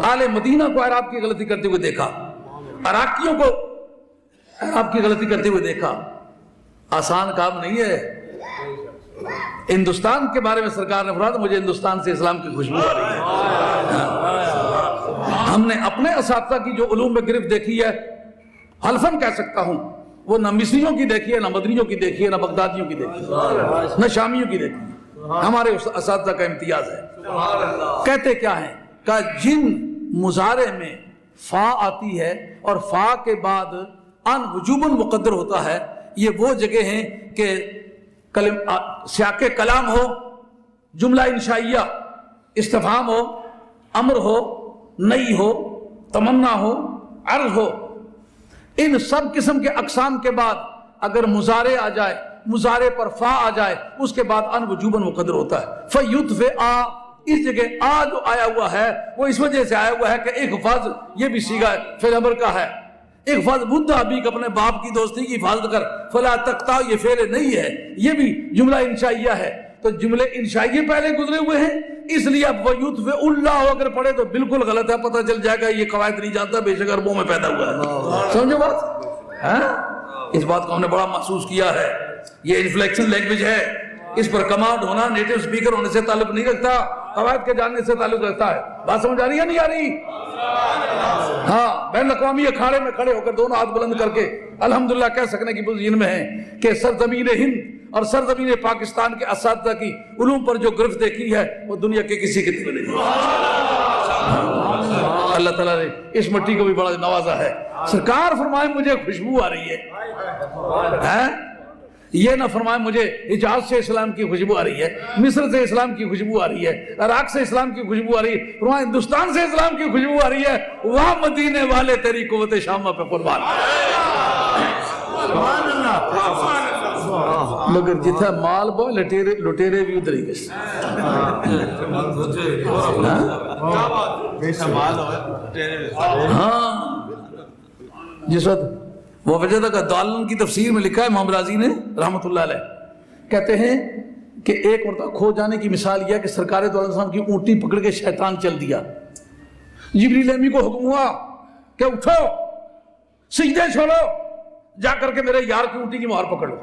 آل مدینہ کو اعراب کی غلطی کرتے ہوئے دیکھا، عراقیوں کو اعراب کی غلطی کرتے ہوئے دیکھا. آسان کام نہیں ہے. ہندوستان کے بارے میں سرکار نے فرمایا مجھے ہندوستان سے اسلام کی خوشبو آ رہی ہے. ہم نے اپنے اساتذہ کی جو علوم میں گرفت دیکھی ہے حلفاً کہہ سکتا ہوں وہ نہ مصریوں کی دیکھی ہے، نہ مدنیوں کی دیکھی ہے، نہ بغدادیوں کی دیکھی ہے، نہ شامیوں کی دیکھی ہے. ہمارے اساتذہ کا امتیاز ہے. کہتے کیا ہیں؟ کہ جن مضارع میں فا آتی ہے اور فا کے بعد ان وجوباً مقدر ہوتا ہے، یہ وہ جگہ ہیں کہ سیاق کلام ہو، جملہ انشائیہ، استفہام ہو، امر ہو، نئی ہو، تمنا ہو، عرض ہو. ان سب قسم کے اقسام کے بعد اگر مضارع آ جائے، مضارع پر فا آ جائے، اس کے بعد ان وجوباً مقدر ہوتا ہے. فیطفئ اس جگہ آ جو آیا ہوا ہے وہ اس وجہ سے آیا ہوا ہے کہ احفظ یہ بھی صیغہ فعل امر کا ہے. احفظ مدعا ابیک اپنے باپ کی دوستی کی حفاظت کر. فلا تقطع یہ فعل نہیں ہے، یہ بھی جملہ انشائیہ ہے. تو جملے انشائیہ پہلے گزرے ہوئے ہیں اس لیے اب ویطفئ اللہ اگر پڑھے تو بالکل غلط ہے. پتہ چل جائے گا یہ قواعد نہیں جانتا بے شک عربوں میں پیدا ہوا ہے. سمجھو بات؟ اس بات کو ہم نے بڑا محسوس کیا ہے. یہ انفلیکشن لینگویج ہے، اس پر کمانڈ ہونا نیٹو سپیکر ہونے سے تعلق نہیں رکھتا، قواعد کے جاننے سے تعلق رکھتا ہے. بات سمجھ آ رہی ہے نہیں آ رہی؟ ہاں بین الاقوامی اکھاڑے میں کھڑے ہو کر دونوں ہاتھ بلند کر کے الحمدللہ کہہ سکنے کی پوزیشن میں ہیں کہ سرزمین ہند اور سرزمین پاکستان کے اساتذہ کی علوم پر جو گرفت دیکھی ہے وہ دنیا کے کسی کے دل میں نہیں. اللہ تعالیٰ نے اس مٹی کو بھی بڑا نوازا ہے. سرکار فرمائے مجھے خوشبو آ رہی ہے، یہ نہ فرمائے مجھے حجاز سے اسلام کی خوشبو آ رہی ہے، مصر سے اسلام کی خوشبو آ رہی ہے، عراق سے اسلام کی خوشبو آ رہی ہے. فرمائے ہندوستان سے اسلام کی خوشبو آ رہی ہے. وہاں مدینے والے تیری قوت شامہ پہ قربان. مگر جتھا مال بو لٹیرے بھی ادھر ہی گئے. ہاں جس وقت وہ وجدہ کا دالن کی تفسیر میں لکھا ہے امام رازی نے رحمت اللہ علیہ، کہتے ہیں کہ ایک مرتبہ کھو جانے کی مثال یہ کہ سرکار دو علیہ وسلم کی اونٹی پکڑ کے شیطان چل دیا. جبریل امی کو حکم ہوا کہ اٹھو سجدے چھوڑو، جا کر کے میرے یار کی اونٹی کی مہار پکڑو.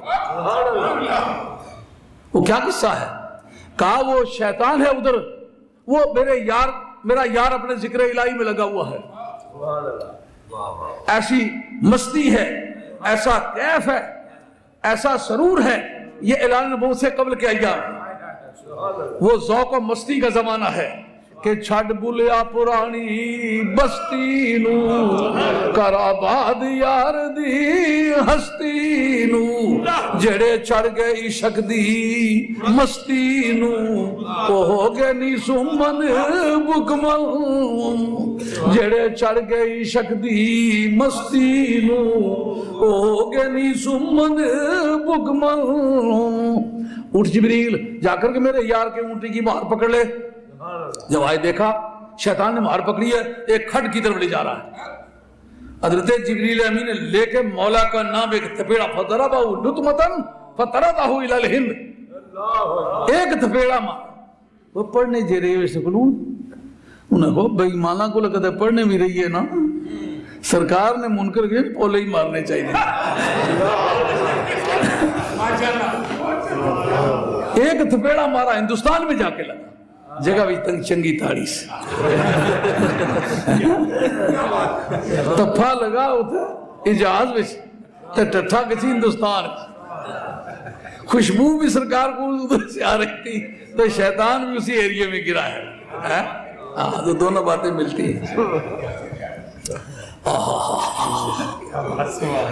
وہ کیا قصہ ہے؟ کہا وہ شیطان ہے ادھر، وہ میرا یار اپنے ذکر الہی میں لگا ہوا ہے. ایسی مستی ہے، ایسا کیف ہے، ایسا سرور ہے یہ اعلان نبوت سے قبل کے ایام، وہ ذوق و مستی کا زمانہ ہے کہ چھڈ بلیا پرانی بستی نو کر آباد یار دی ہستی نو، جڑے چڑھ گئے عشق دی مستی نو وہ ہو گئے نی سمن بکمل، جڑے چڑھ گئے عشق دی مستی نو وہ ہو گئے نی سمن بکمل۔ اٹھ جبریل، جا کر کے میرے یار کے اونٹی کی مہار پکڑ لے۔ جب آئے دیکھا شیطان نے مہار پکڑی ہے، ایک کھڈ کی طرف لے جا رہا ہے۔ حضرت جبریل امین نے لے کے مولا کا نام ایک تھپیڑا فضربہ لطمتن فطردہ الى الہند، ایک تھپیڑا مار۔ وہ پڑھنے جے رہے ہوئے سکلون انہیں کو بے ایمانہ کو لگتا ہے پڑھنے بھی رہی ہے نا، سرکار نے منکر کے پولے ہی مارنے چاہیے۔ ایک تھپیڑا مارا، ہندوستان میں جا کے لگا، جگہ بھی تنگ چنگی تاڑی سے تفا لگا ہوتا اجاز میں ٹٹھا کسی ہندوستان، خوشبو بھی سرکار کو ادھر سے آ رہی تھی تو شیطان بھی اسی ایریے میں گرا ہے۔ ہاں تو دونوں باتیں ملتی ہیں۔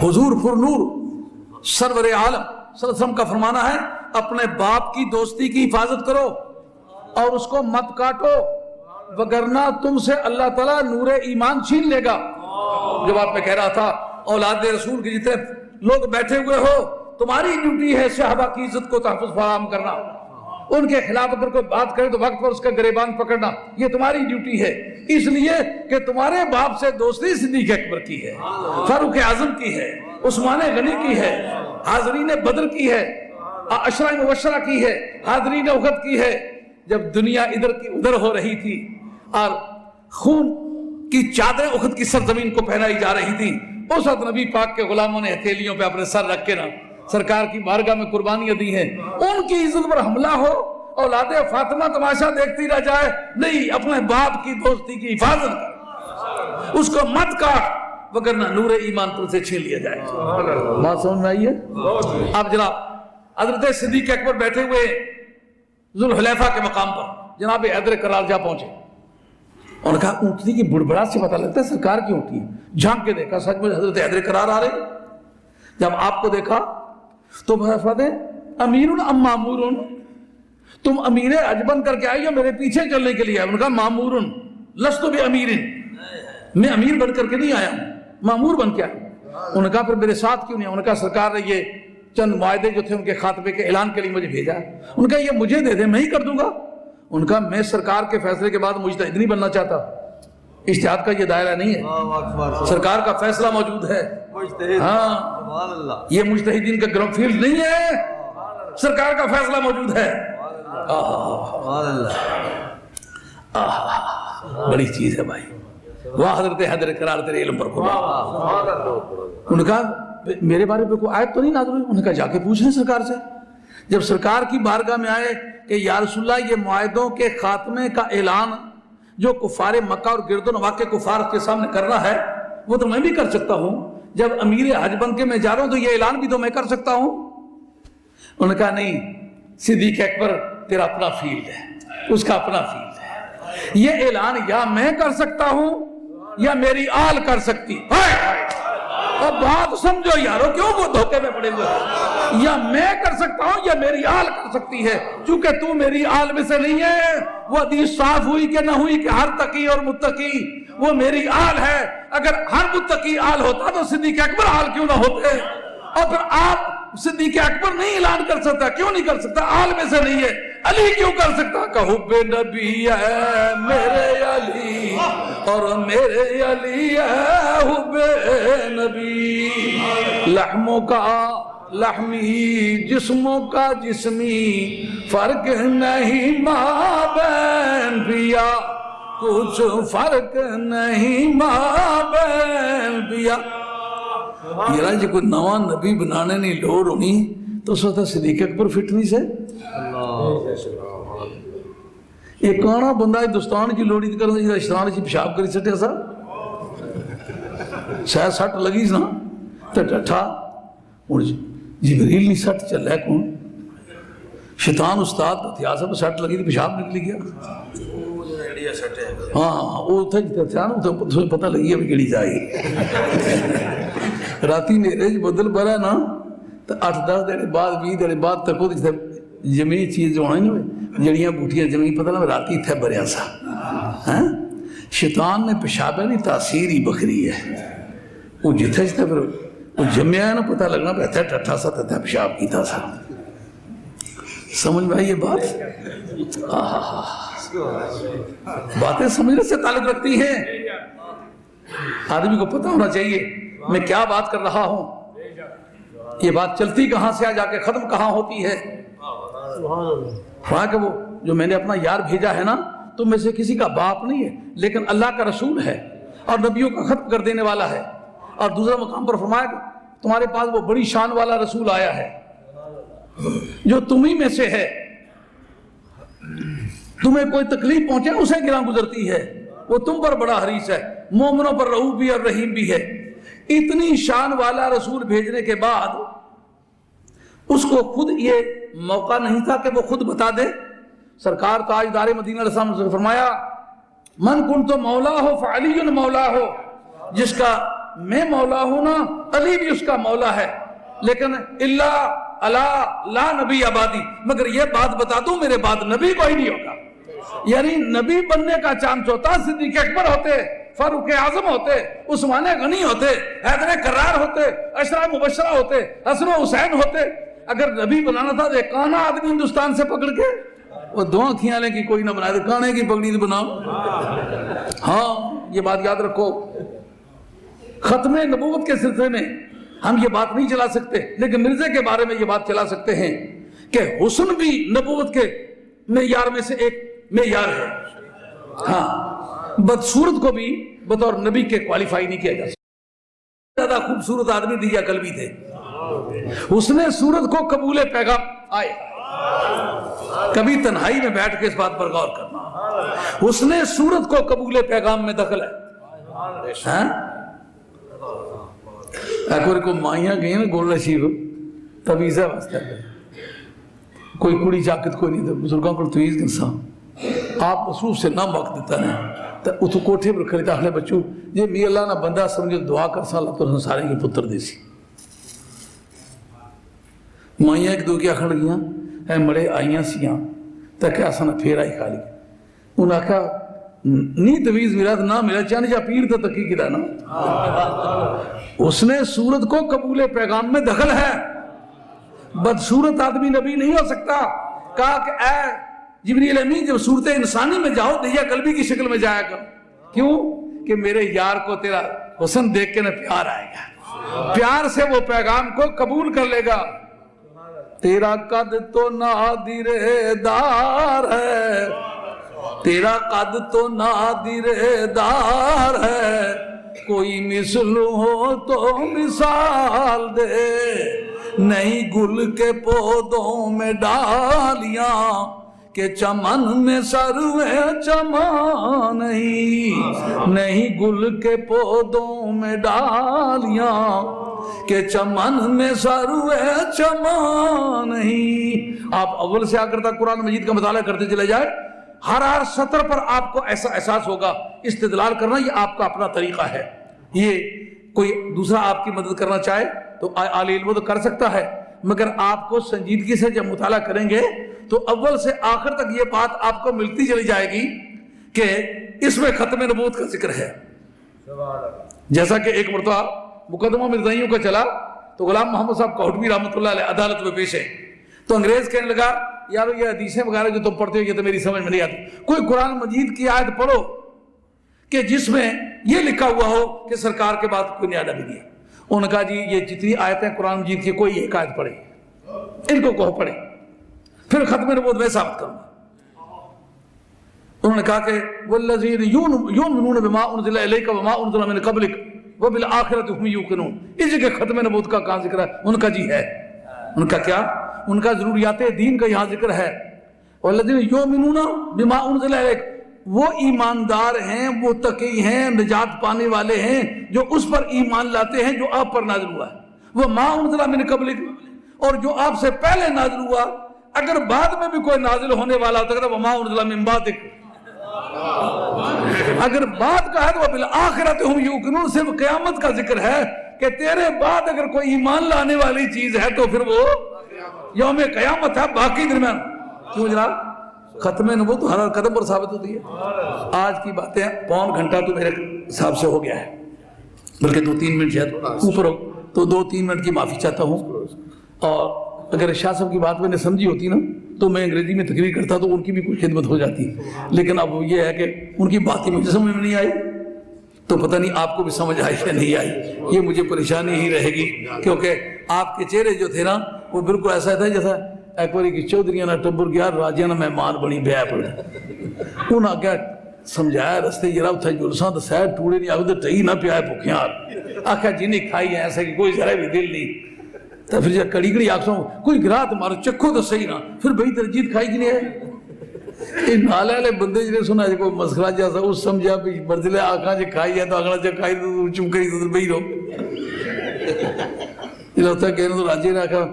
حضور پر نور سرور عالم صلی اللہ علیہ وسلم کا فرمانا ہے اپنے باپ کی دوستی کی حفاظت کرو اور اس کو مت کاٹو، وگرنہ تم سے اللہ تعالیٰ نور ایمان چھین لے گا۔ جو بات میں کہہ رہا تھا، اولاد رسول کے جتنے لوگ بیٹھے ہوئے ہو، تمہاری ڈیوٹی ہے صحابہ کی عزت کو تحفظ فراہم کرنا، ان کے خلاف اگر کوئی بات کرے تو وقت پر اس کا گریبان پکڑنا، یہ تمہاری ڈیوٹی ہے، اس لیے کہ تمہارے باپ سے دوستی صدیق اکبر کی ہے، فاروق اعظم کی ہے، عثمان غنی کی ہے، حاضرین بدر کی ہے، عشرہ مبشرہ کی ہے، حاضرین احد کی ہے۔ جب دنیا ادھر کی ادھر ہو رہی تھی اور خون کی چادریں احد کی سرزمین کو پہنائی جا رہی تھی، اس وقت نبی پاک کے غلاموں نے ہتھیلیوں پہ اپنے سر رکھ کے نا سرکار کی بارگاہ میں قربانیاں دی ہیں۔ ان کی عزت پر حملہ ہو، اولاد فاطمہ تماشا دیکھتی رہ جائے، نہیں، اپنے باپ کی دوستی کی حفاظت کر، اس کو مت کاٹ، وگرنہ نور ایمان تم سے چھین لیا جائے۔ بات سمجھ میں آئی ہے؟ اب جناب حضرت صدیق اکبر بیٹھے ہوئے ذوالحلیفہ کے مقام پر جناب حیدر کرار جا پہنچے، انہوں نے کہا اونٹنی کی بڑبڑاہٹ سے پتہ لگتا ہے سرکار کی اونٹنی ہے۔ جھانک کے دیکھا، سچ میں حضرت حیدر کرار آ رہے۔ جب آپ کو دیکھا تو فرماتے ہیں امیر ام مامور، تم امیر حج بن کر کے آئی ہو میرے پیچھے چلنے کے لیے؟ انہوں نے کہا مامور لست بامیر، میں امیر بن کر کے نہیں آیا ہوں، مامور بن کے آیا ہوں۔ انہوں نے کہا پھر میرے ساتھ کیوں نہیں؟ انہوں نے کہا سرکار نے یہ چند معاہدے جو تھے ان کے خاتمے کے اعلان کے لیے مجھے بھیجا۔ ان کا یہ مجھے دے دیں، میں ہی کر دوں گا۔ ان کا میں سرکار کے فیصلے کے بعد مجتہد نہیں بننا چاہتا، اجتہاد کا یہ دائرہ نہیں ہے، سرکار کا فیصلہ موجود ہے۔ ہاں، یہ مجتہدین کا گراؤنڈ فیلڈ نہیں ہے، سرکار کا فیصلہ موجود ہے۔ بڑی چیز ہے بھائی، واہ حضرت حیدر کرار تیرے علم پر قربان۔ انہوں نے کہا میرے بارے پہ کوئی آیت تو نہیں نازل ہوئی؟ انہوں نے کہا جا کے پوچھ لیں سرکار سے۔ جب سرکار کی بارگاہ میں آئے کہ یا رسول اللہ یہ معاہدوں کے خاتمے کا اعلان جو کفار مکہ اور گرد و نواح کے کفار کے سامنے کرنا ہے وہ تو میں بھی کر سکتا ہوں، جب امیر حج بن کے میں جا رہا ہوں تو یہ اعلان بھی تو میں کر سکتا ہوں۔ انہوں نے کہا نہیں، صدیق اکبر تیرا اپنا فیلڈ ہے، اس کا اپنا فیلڈ ہے، یہ اعلان یا میں کر سکتا ہوں یا میری آل کر سکتی ہے۔ اب بات سمجھو یارو، کیوں وہ دھوکے میں پڑے ہوئے؟ یا میں کر سکتا ہوں یا میری آل کر سکتی ہے، چونکہ تو میری آل میں سے نہیں ہے۔ وہ حدیث صاف ہوئی کہ نہ ہوئی کہ ہر تقی اور متقی وہ میری آل ہے۔ اگر ہر متقی آل ہوتا تو صدیق اکبر آل کیوں نہ ہوتے؟ اور پھر آپ صدیق اکبر نہیں اعلان کر سکتا، کیوں نہیں کر سکتا؟ آل میں سے نہیں ہے۔ علی کیوں کر سکتا کہ حب نبی ہے میرے علی اور میرے علی ہے حب نبی، لحموں کا لحمی جسموں کا جسمی فرق نہیں مابین پیا، کچھ فرق نہیں مابین پیا۔ یہ جی کوئی نواں نبی بنانے نہیں لوڑ ہونی تو اس وقت صدیق اکبر فٹ نہیں سے۔ ایک کانا بندہ ہندوستان کی لوڑی کرنا جی اشتران کی پیشاب کری سٹے سا شاید سٹ لگی نا تو ٹھا جبریل نہیں سٹ چل ہے کون شیطان استاد ہتھیار سے سٹ لگی تھی پیشاب نکلی گیا ہاں وہ پتہ لگی ابھی کہڑی جائے راتی نیرے بدل برا نا تو 8-10 دن بعد 20 دن بعد تک جمی چیز جو ہونا نا جڑیاں بوٹیاں جمی پتہ نا راتی اتنے بریا سا شیطان نے پیشاب نہیں تاثیر ہی بکری ہے وہ جتھے جتھے پھر وہ جمیا ہے نا پتہ لگنا پہ اتھا ٹھٹھا سا تھا پیشاب کیتا سا سمجھ میں آئی یہ بات باتیں سمجھنے سے تعلق رکھتی ہیں آدمی کو پتہ ہونا چاہیے میں کیا بات کر رہا ہوں یہ بات چلتی کہاں سے جا کے ختم کہاں ہوتی ہے کہ وہ جو میں نے اپنا یار بھیجا ہے نا تم میں سے کسی کا باپ نہیں ہے لیکن اللہ کا رسول ہے اور نبیوں کا ختم کر دینے والا ہے اور دوسرا مقام پر فرمایا کہ تمہارے پاس وہ بڑی شان والا رسول آیا ہے جو تمہیں میں سے ہے تمہیں کوئی تکلیف پہنچے اسے گراں گزرتی ہے وہ تم پر بڑا حریص ہے مومنوں پر رؤوف بھی اور رحیم بھی ہے اتنی شان والا رسول بھیجنے کے بعد اس کو خود یہ موقع نہیں تھا کہ وہ خود بتا دے سرکار تاجدار مدینہ علیہ السلام نے فرمایا من کنت مولا ہو فعلی مولا ہو جس کا میں مولا ہوں نا علی بھی اس کا مولا ہے لیکن اللہ لا نبی آبادی مگر یہ بات بتا دوں میرے بعد نبی کوئی نہیں ہوگا یعنی نبی بننے کا چانس ہوتا صدیق اکبر ہوتے فاروق اعظم ہوتے عثمان غنی ہوتے حیدر کرار ہوتے عشرہ مبشرہ ہوتے حسن و حسین ہوتے اگر نبی بنانا تھا تو کانا آدمی ہندوستان سے پکڑ کے وہ دو آنکھیں لیں کی کوئی نہ بنائے کانے کی پگڑی بناؤ ہاں یہ بات یاد رکھو ختم نبوت کے سلسلے میں ہم یہ بات نہیں چلا سکتے لیکن مرزا کے بارے میں یہ بات چلا سکتے ہیں کہ حسن بھی نبوت کے معیار میں سے ایک معیار ہے ہاں بدصورت کو بھی بطور نبی کے کوالیفائی نہیں کیا جا سکتا زیادہ خوبصورت آدمی دیا قلبی تھے حسن صورت کو قبول پیغام آئے کبھی تنہائی میں بیٹھ کے اس بات پر غور کرنا حسن صورت کو قبول پیغام میں دخل ہے ایک کو مائیاں گئی نا گول نشیب تویزہ واسطہ کوئی کڑی جاکت کوئی نہیں تھا بزرگاں کو تویز گنسا آپ مصروف سے نہ وقت دیتا نہیں تو اتو کوٹھے پر کھڑی تاخلے بچوں یہ می اللہ نہ بندہ سمجھے دعا کر سا اللہ تو سارے کے پتر دیسی مائیاں ایک دو کیا کھڑ گیاں اے مڑے آئیاں سیاں تاکہ آسانہ پھیر آئی کھا لی انہاں کہا نی تویز میرا نہ میرا چاہنے جا پیر تا تکی کی دانا اس نے صورت کو قبول پیغام میں دخل ہے بدصورت آدمی نبی نہیں ہو سکتا کہا کہ اے جبریل امین جب صورت انسانی میں جاؤ دہیا قلبی کی شکل میں جایا کر کیوں کہ میرے یار کو تیرا حسن دیکھ کے نہ پیار آئے گا پیار سے وہ پیغام کو قبول کر لے گا تیرا قد تو نادر دار ہے تیرا قد تو نادر دار ہے کوئی مثل ہو تو مثال دے نہیں گل کے پودوں میں ڈالیاں کہ چمن میں سروے چمن نہیں گل کے پودوں میں ڈالیاں کہ چمن میں سروے چمن نہیں آپ اول سے آ کر تک قرآن مجید کا مطالعہ کرتے چلے جائے ہر سطر پر آپ کو ایسا احساس ہوگا استدلال کرنا یہ آپ کا اپنا طریقہ ہے یہ کوئی دوسرا آپ کی مدد کرنا چاہے تو اعلی علم تو کر سکتا ہے مگر آپ کو سنجیدگی سے جب مطالعہ کریں گے تو اول سے آخر تک یہ بات آپ کو ملتی چلی جائے گی کہ اس میں ختم نبوت کا ذکر ہے جیسا کہ ایک مرتبہ مقدمہ مرزائیوں کا چلا تو غلام محمد صاحب کوٹوی رحمۃ اللہ علیہ عدالت میں پیش ہے تو انگریز کہنے لگا یار یہ حدیثیں وغیرہ جو تم پڑھتے ہو یہ تو میری سمجھ میں نہیں آتی کوئی قرآن مجید کی آیت پڑھو کہ جس میں یہ لکھا ہوا ہو کہ سرکار کے بعد کوئی نیا نبی نہیں ہے انہوں نے کہا جی یہ جتنی آیتیں قرآن مجید کی کوئی ایک آیت پڑھے ان کو کہو پڑھے پھر ختم نبوت میں ثابت کروں گا انہوں نے کہا کہ والذین یؤمنون بما انزل الیک وما انزل من قبلک وبالآخرۃ هم یوقنون اس کے ختم نبوت کا کہاں ذکر ہے ان کا جی ہے ان کا کیا ان کا ضروریات دین کا یہاں ذکر ہے والذین یؤمنون بما انزل الیک وہ ایماندار ہیں وہ تقی ہیں نجات پانے والے ہیں جو اس پر ایمان لاتے ہیں جو آپ پر نازل ہوا ہے وہ ما انزل من قبلک اور جو آپ سے پہلے نازل ہوا اگر بعد میں بھی کوئی نازل ہونے والا ہوتا ہے وما انزل من بعدک، اگر بعد کا ہے تو بالآخرت ہم یوقنون، صرف قیامت کا ذکر ہے کہ تیرے بعد اگر کوئی ایمان لانے والی چیز ہے تو پھر وہ یوم قیامت ہے، باقی درمیان کیوں جناب ختم نبوت تو ہر قدم پر ثابت ہوتی ہے۔ آج کی باتیں پون گھنٹہ تو میرے حساب سے ہو گیا ہے، بلکہ 2-3 منٹ شاید اوپر ہو، تو 2-3 منٹ کی معافی چاہتا ہوں۔ اور اگر شاہ صاحب کی بات میں نے سمجھی ہوتی نا تو میں انگریزی میں تقریر کرتا تو ان کی بھی کوئی خدمت ہو جاتی، لیکن اب یہ ہے کہ ان کی باتیں مجھے سمجھ میں نہیں آئی تو پتہ نہیں آپ کو بھی سمجھ آئی یا نہیں آئی، یہ مجھے پریشانی ہی رہے گی، کیونکہ آپ کے چہرے جو تھے نا وہ بالکل ایسا تھا جیسا ایک باری کی چودھریاں نہ ٹبر گیا راجیاں نہ مہمان بنی بیا پڑے، انہاں کیا سمجھایا رستے یہ رب تھا جلساں تو سیر ٹوڑے نہیں آگے تو ٹئی نہ پیا ہے بھوکیاں آکھا جی نہیں کھائی ہے ایسا کہ کوئی ذرا بھی دل نہیں، تو پھر جب کڑی کڑی آکسوں کوئی گراہ تمہارا چکھو تو صحیح نہ، پھر بھئی ترجیت کھائی کی نہیں ہے۔ یہ نالے والے بندے جنہیں سنا ہے کوئی مسخرہ جیسا اس سمجھا بھی برزلے آکھاں جے کھائی ہے تو اگلا جے کھائی تو چمکئی تو بھئی رو یہ ہوتا ہے کہنے تو راجے نے آکھا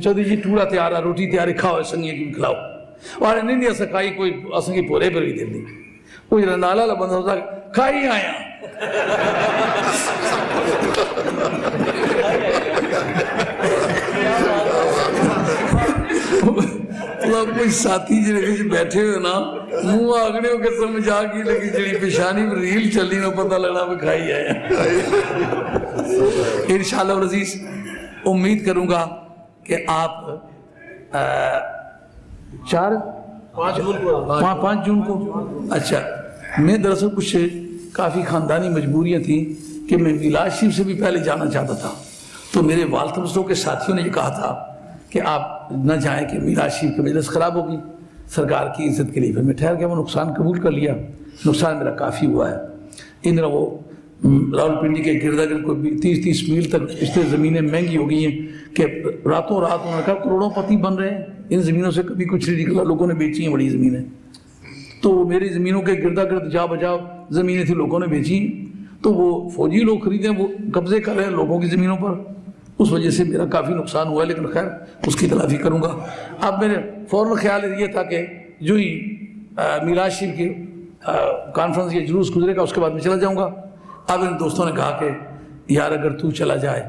چودھری جی ٹوڑا تیار ہے روٹی تیار ہے کھاؤ سنگیاں کی کھلاؤ، اور نہیں نہیں ایسا کھائی کوئی اسنگی پورے پر بھی دل نہیں، وہ جنہیں نالا والا بندہ ہوتا کھائی آیا کوئی ساتھی جنہیں بیٹھے ہوئے نا منہ آگنے ہو کے سمجھا کی لگی جڑی پیشانی پر ریل چلی نہ پتہ لگنا بھی کھائی آیا۔ انشاءاللہ العزیز امید کروں گا کہ آپ 5 جون کو اچھا میں دراصل کچھ کافی خاندانی مجبوریاں تھیں کہ میں میلاد شریف سے بھی پہلے جانا چاہتا تھا، تو میرے والد مسلم کے ساتھیوں نے یہ کہا تھا کہ آپ نہ جائیں کہ میلاد شریف کی مجلس خراب ہوگی سرکار کی عزت کے لیے، پھر میں ٹھہر کے وہ نقصان قبول کر لیا، نقصان میرا کافی ہوا ہے۔ ان وہ راول پنڈی کے گردا گرد کو 30 میل تک اس طرح زمینیں مہنگی ہو گئی ہیں کہ راتوں رات انہوں نے کہا کروڑوں پتی بن رہے ہیں، ان زمینوں سے کبھی کچھ نہیں نکلا، لوگوں نے بیچی ہیں بڑی زمینیں، تو میری زمینوں کے گردا گرد جا بجا زمینیں تھیں لوگوں نے بیچی، تو وہ فوجی لوگ خریدیں وہ قبضے کر رہے ہیں لوگوں کی زمینوں پر، اس وجہ سے میرا کافی نقصان ہوا ہے، لیکن خیر اس کی تلافی کروں گا۔ اب میرے فوراً خیال یہ تھا کہ جو ہی میلاد شریف کی کانفرنس یا جلوس گزرے گا اس کے بعد میں چلا جاؤں گا۔ اب ان دوستوں نے کہا کہ یار اگر تو چلا جائے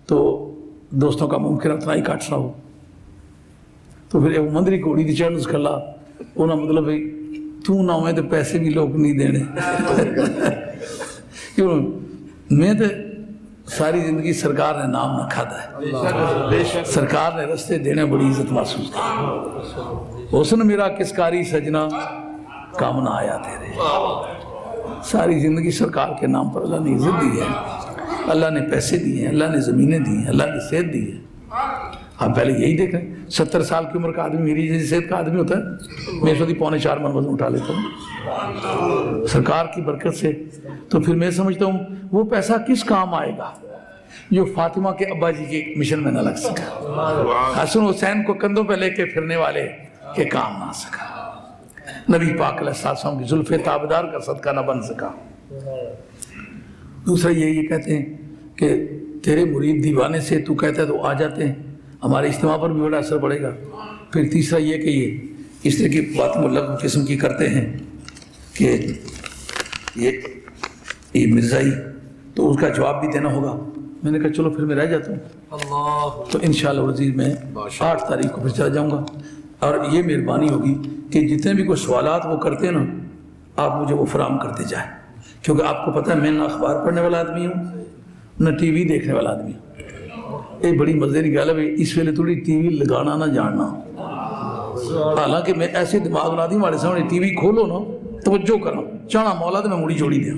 تو دوستوں کا ممکن اتنا ہی کاٹنا ہو، تو پھر ایک مندری کوڑی دی چڑھنس کر لا انہوں مطلب تو نہ ہوئے تو پیسے بھی لوگ نہیں دینے کیوں میں تو ساری زندگی سرکار نے نام نہ کھاتا ہے، سرکار نے رستے دینے بڑی عزت محسوس کی، حسن میرا کس کاری سجنا کام نہ آیا تیرے، ساری زندگی سرکار کے نام پر اللہ نے عزت دی ہے، اللہ نے پیسے دیے ہیں، اللہ نے زمینیں دی ہیں، اللہ نے صحت دی ہے۔ آپ پہلے یہی دیکھیں 70 سال کی عمر کا آدمی میری جیسی صحت کا آدمی ہوتا ہے، میں اس وقت 4.25 من وزن اٹھا لیتا ہوں سرکار کی برکت سے، تو پھر میں سمجھتا ہوں وہ پیسہ کس کام آئے گا جو فاطمہ کے ابا جی کے مشن میں نہ لگ سکا، حسن حسین کو کندھوں پہ لے کے پھرنے والے کے کام نہ آ سکا، نبی پاک علیہ السلام کی زلف تابدار کا صدقہ نہ بن سکا۔ دوسرا یہ کہتے ہیں کہ تیرے مرید دیوانے سے تو کہتا ہے تو آ جاتے ہیں، ہمارے اجتماع پر بھی بڑا اثر پڑے گا۔ پھر تیسرا یہ کہ یہ اس طرح کی بات ملغ قسم کی کرتے ہیں کہ یہ مرزائی، تو اس کا جواب بھی دینا ہوگا۔ میں نے کہا چلو پھر میں رہ جاتا ہوں، تو انشاءاللہ العزیز میں 8 تاریخ کو پھر چلا جاؤں گا، اور یہ مہربانی ہوگی کہ جتنے بھی کوئی سوالات وہ کرتے ہیں نا آپ مجھے وہ فراہم کرتے جائیں، کیونکہ آپ کو پتہ ہے میں نہ اخبار پڑھنے والا آدمی ہوں نہ ٹی وی دیکھنے والا آدمی ہوں۔ ایک بڑی مزے کی گل ہے اس ویلے تھوڑی ٹی وی لگانا نہ جاننا، حالانکہ میں ایسے دماغ نہ دی ہمارے سامنے ٹی وی کھولو نا توجہ کرا چانا مولا تو میں مڑی جوڑی دیا،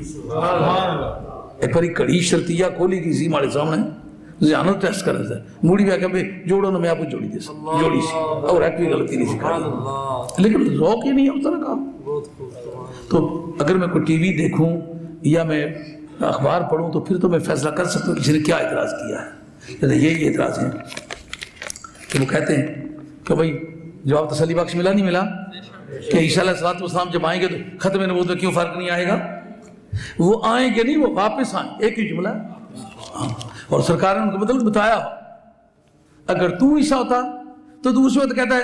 ایک باری کڑی شرطیہ کھولی کی سی ہمارے سامنے ذہانت ٹیسٹ کر رہا تھا، موڑی بھی آکے جوڑو نا میں آپ کو جوڑی دیا جوڑی سی، اور ایک بھی غلطی نہیں سکھا، لیکن ذوق ہی نہیں ہے اس طرح کا۔ تو اگر میں کوئی ٹی وی دیکھوں یا میں اخبار پڑھوں تو پھر تو میں فیصلہ کر سکتا ہوں کسی نے کیا اعتراض کیا ہے۔ یہی اعتراض ہے کہ وہ کہتے ہیں کہ بھائی جواب تسلی بخش ملا نہیں ملا کہ عیسیٰ علیہ السلام جب آئیں گے تو ختم نبوت میں کیوں فرق نہیں آئے گا؟ وہ آئیں گے نہیں، وہ واپس آئیں، ایک ہی جملہ ہے۔ اور سرکار نے ان کو مطلب بتایا اگر تو عیسیٰ ہوتا تو اس وقت کہتا ہے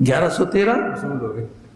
1113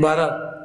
12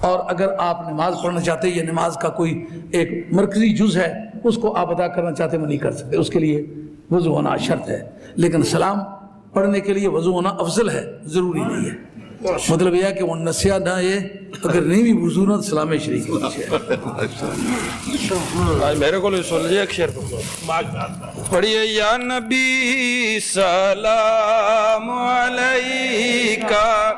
اور اگر آپ نماز پڑھنا چاہتے یا نماز کا کوئی ایک مرکزی جز ہے اس کو آپ ادا کرنا چاہتے وہ نہیں کر سکتے، اس کے لیے وضو ہونا شرط ہے، لیکن سلام پڑھنے کے لیے وضو ہونا افضل ہے، ضروری نہیں ہے۔ مطلب یہ ہے کہ وہ نسیا نہ یہ اگر نہیں بھی وضو نہ سلام شریک
میرے کو سن لیے ایک شعر پڑھیے، یا نبی سلام علیکہ،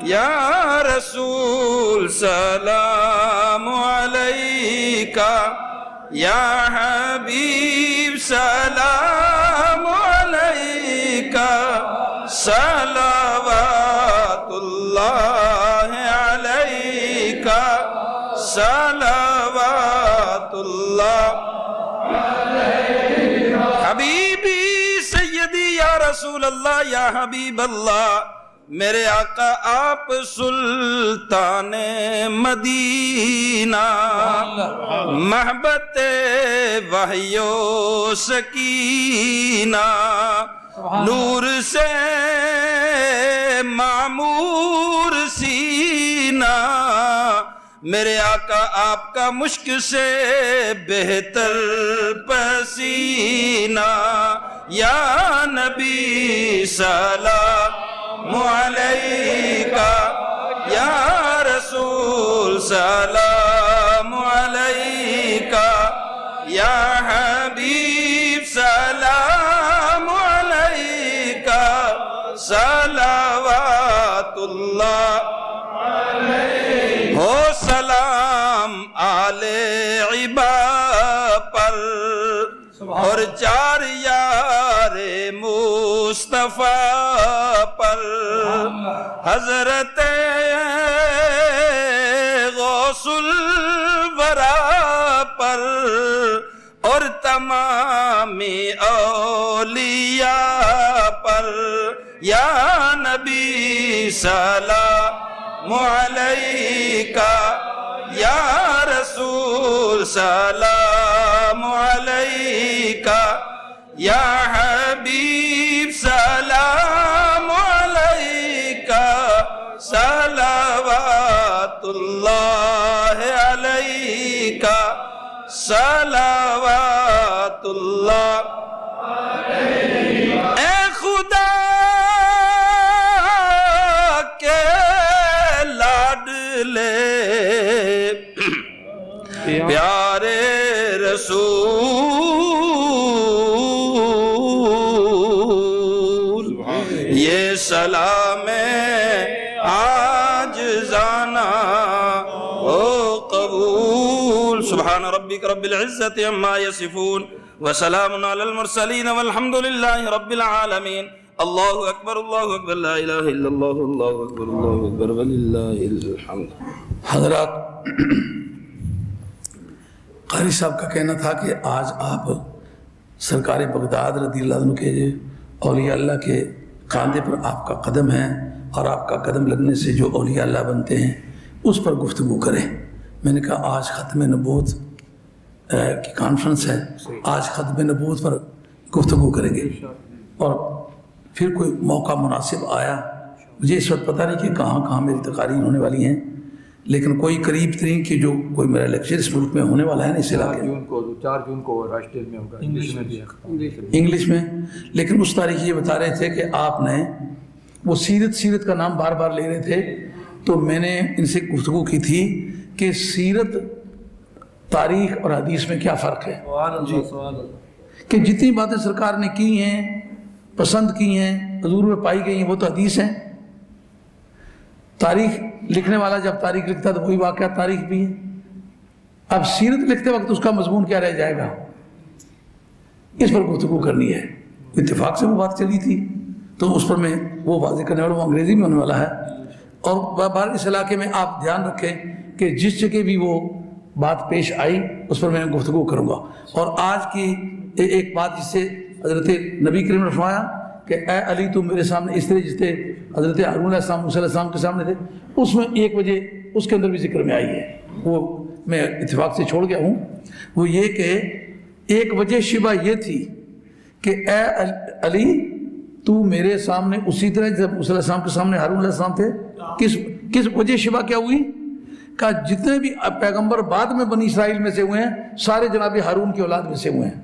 یا رسول سلام علیکہ، یا حبیب سلام علیکہ، صلوات اللہ علیکہ، صلوات اللہ حبیبی سیدی یا رسول اللہ یا حبیب اللہ، میرے آقا آپ سلطان مدینہ، محبت وحی و سکینہ، نور سے معمور سینہ، میرے آقا آپ کا مشک سے بہتر پسینہ، یا نبی سلام علیکہ، یا رسول سلام علیکہ، یا حبیب سلام علیکہ، صلوات اللہ ہو سلام آل عبا پر، اور چار یار مصطفیٰ پر، حضرت غوث الورا پر، اور تمام اولیاء پر، یا نبی سلام علیکہ، یا رسول سلام علیکہ، یا حبیب سلام علیکہ، صلوات اللہ علیکہ، صلوات اللہ اے خدا کے لاڈلے پیارے رسول، یہ سلام عاجزانہ او قبول، سبحان ربک رب العزت عما یصفون، وسلام علی المرسلین، والحمد للہ رب العالمین۔ اللہ اکبر، اللہ اکبر، لا الہ الا اللہ، اللہ اکبر، اللہ اکبر، وللہ الحمد۔
حضرات، قاری صاحب کا کہنا تھا کہ آج آپ سرکار بغداد رضی اللہ عنہ کے اولیاء اللہ کے کاندھے پر آپ کا قدم ہے، اور آپ کا قدم لگنے سے جو اولیاء اللہ بنتے ہیں اس پر گفتگو کریں۔ میں نے کہا آج ختم نبوت کی کانفرنس ہے، آج ختم نبوت پر گفتگو کریں گے، اور پھر کوئی موقع مناسب آیا، مجھے اس وقت پتہ نہیں کہ کہاں کہاں میری تقاریر ہونے والی ہیں، لیکن کوئی قریب ترین کی جو کوئی میرا لیکچر اس ملک میں ہونے والا ہے نا، اس علاقے میں
4 جون کو راشٹریہ میں ہوگا،
انگلش میں، لیکن اس تاریخ یہ بتا رہے تھے کہ آپ نے وہ سیرت کا نام بار بار لے رہے تھے، تو میں نے ان سے گفتگو کی تھی کہ سیرت، تاریخ اور حدیث میں کیا فرق ہے، کہ جتنی باتیں سرکار نے کی ہیں، پسند کی ہیں، حضور میں پائی گئی ہیں، وہ تو حدیث ہیں۔ تاریخ لکھنے والا جب تاریخ لکھتا ہے تو وہی واقعات تاریخ بھی ہے۔ اب سیرت لکھتے وقت اس کا مضمون کیا رہ جائے گا، اس پر گفتگو کرنی ہے۔ اتفاق سے وہ بات چلی تھی تو اس پر میں وہ واضح کرنے والا، وہ انگریزی میں ہونے والا ہے، اور بار اس علاقے میں آپ دھیان رکھیں کہ جس جگہ بھی وہ بات پیش آئی اس پر میں گفتگو کروں گا۔ اور آج کی ایک بات جس سے حضرت نبی کریم نے فرمایا کہ اے علی تم میرے سامنے اس طرح جس طرح حضرت ہارون علیہ السلام موسیٰ علیہ السلام کے سامنے تھے، اس میں ایک وجہ اس کے اندر بھی ذکر میں آئی ہے، وہ میں اتفاق سے چھوڑ گیا ہوں، وہ یہ کہ ایک وجہ شبہ یہ تھی کہ اے علی تو میرے سامنے اسی طرح جب موسیٰ علیہ السلام کے سامنے ہارون علیہ السلام تھے، کس وجہ شبہ کیا ہوئی کہ جتنے بھی پیغمبر بعد میں بنی اسرائیل میں سے ہوئے ہیں سارے جناب ہارون کی اولاد میں سے ہوئے ہیں.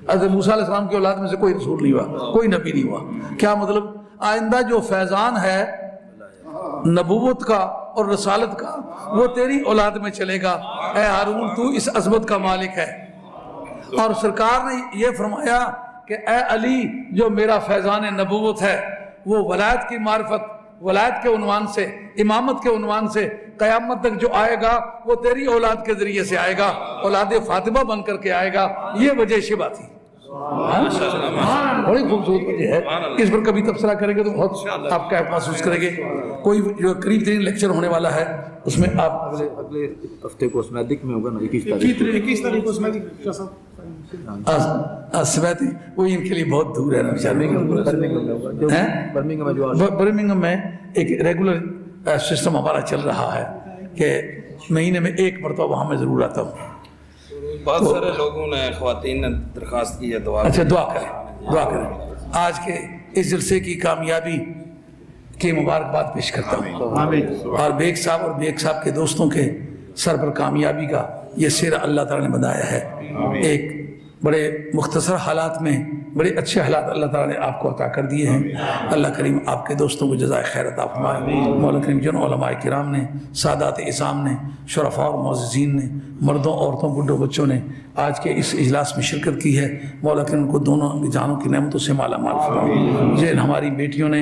حضرت موسیٰ علیہ السلام کی اولاد میں سے کوئی رسول نہیں ہوا, کوئی نبی نہیں ہوا. کیا مطلب؟ آئندہ جو فیضان ہے نبوت کا اور رسالت کا وہ تیری اولاد میں چلے گا. اے ہارون تو اس عظمت کا مالک ہے. اور سرکار نے یہ فرمایا کہ اے علی جو میرا فیضان نبوت ہے وہ ولایت کی معرفت, ولایت کے عنوان سے, امامت کے عنوان سے قیامت تک جو آئے گا وہ تیری اولاد کے ذریعے سے آئے گا, اولاد فاطمہ بن کر کے آئے گا. یہ وجہ شبہ تھی. بڑی خوبصورت وجہ ہے. اس پر کبھی تبصرہ کریں گے تو بہت آپ کا محسوس کریں گے. کوئی جو قریب ترین لیکچر ہونے والا ہے اس میں آپ
اگلے ہفتے کو اسمیدک میں ہوگا نا 21 تاریخ کو
سمیتی, وہ ان کے لیے بہت دور ہے نا. برمنگھم میں ایک ریگولر سسٹم ہمارا چل رہا ہے کہ مہینے میں ایک مرتبہ وہاں میں ضرور آتا ہوں.
بہت سارے لوگوں نے, خواتین نے درخواست کی ہے دعا.
اچھا دعا کریں, دعا کریں. آج کے اس جلسے کی کامیابی کی مبارکباد پیش کرتا ہوں, اور بیگ صاحب اور بیگ صاحب کے دوستوں کے سر پر کامیابی کا یہ سر اللہ تعالیٰ نے بنایا ہے. ایک بڑے مختصر حالات میں بڑے اچھے حالات اللہ تعالیٰ نے آپ کو عطا کر دیے ہیں. اللہ کریم آپ کے دوستوں کو جزائے خیر عطا فرمائے. مولا کریم جن علماء کرام نے, سادات اعظام نے, شرفاء اور معززین نے, مردوں عورتوں بڈھوں بچوں نے آج کے اس اجلاس میں شرکت کی ہے. مولا کریم ان کو دونوں جانوں کی نعمتوں سے مالا مال فرمائے. جن ہماری بیٹیوں نے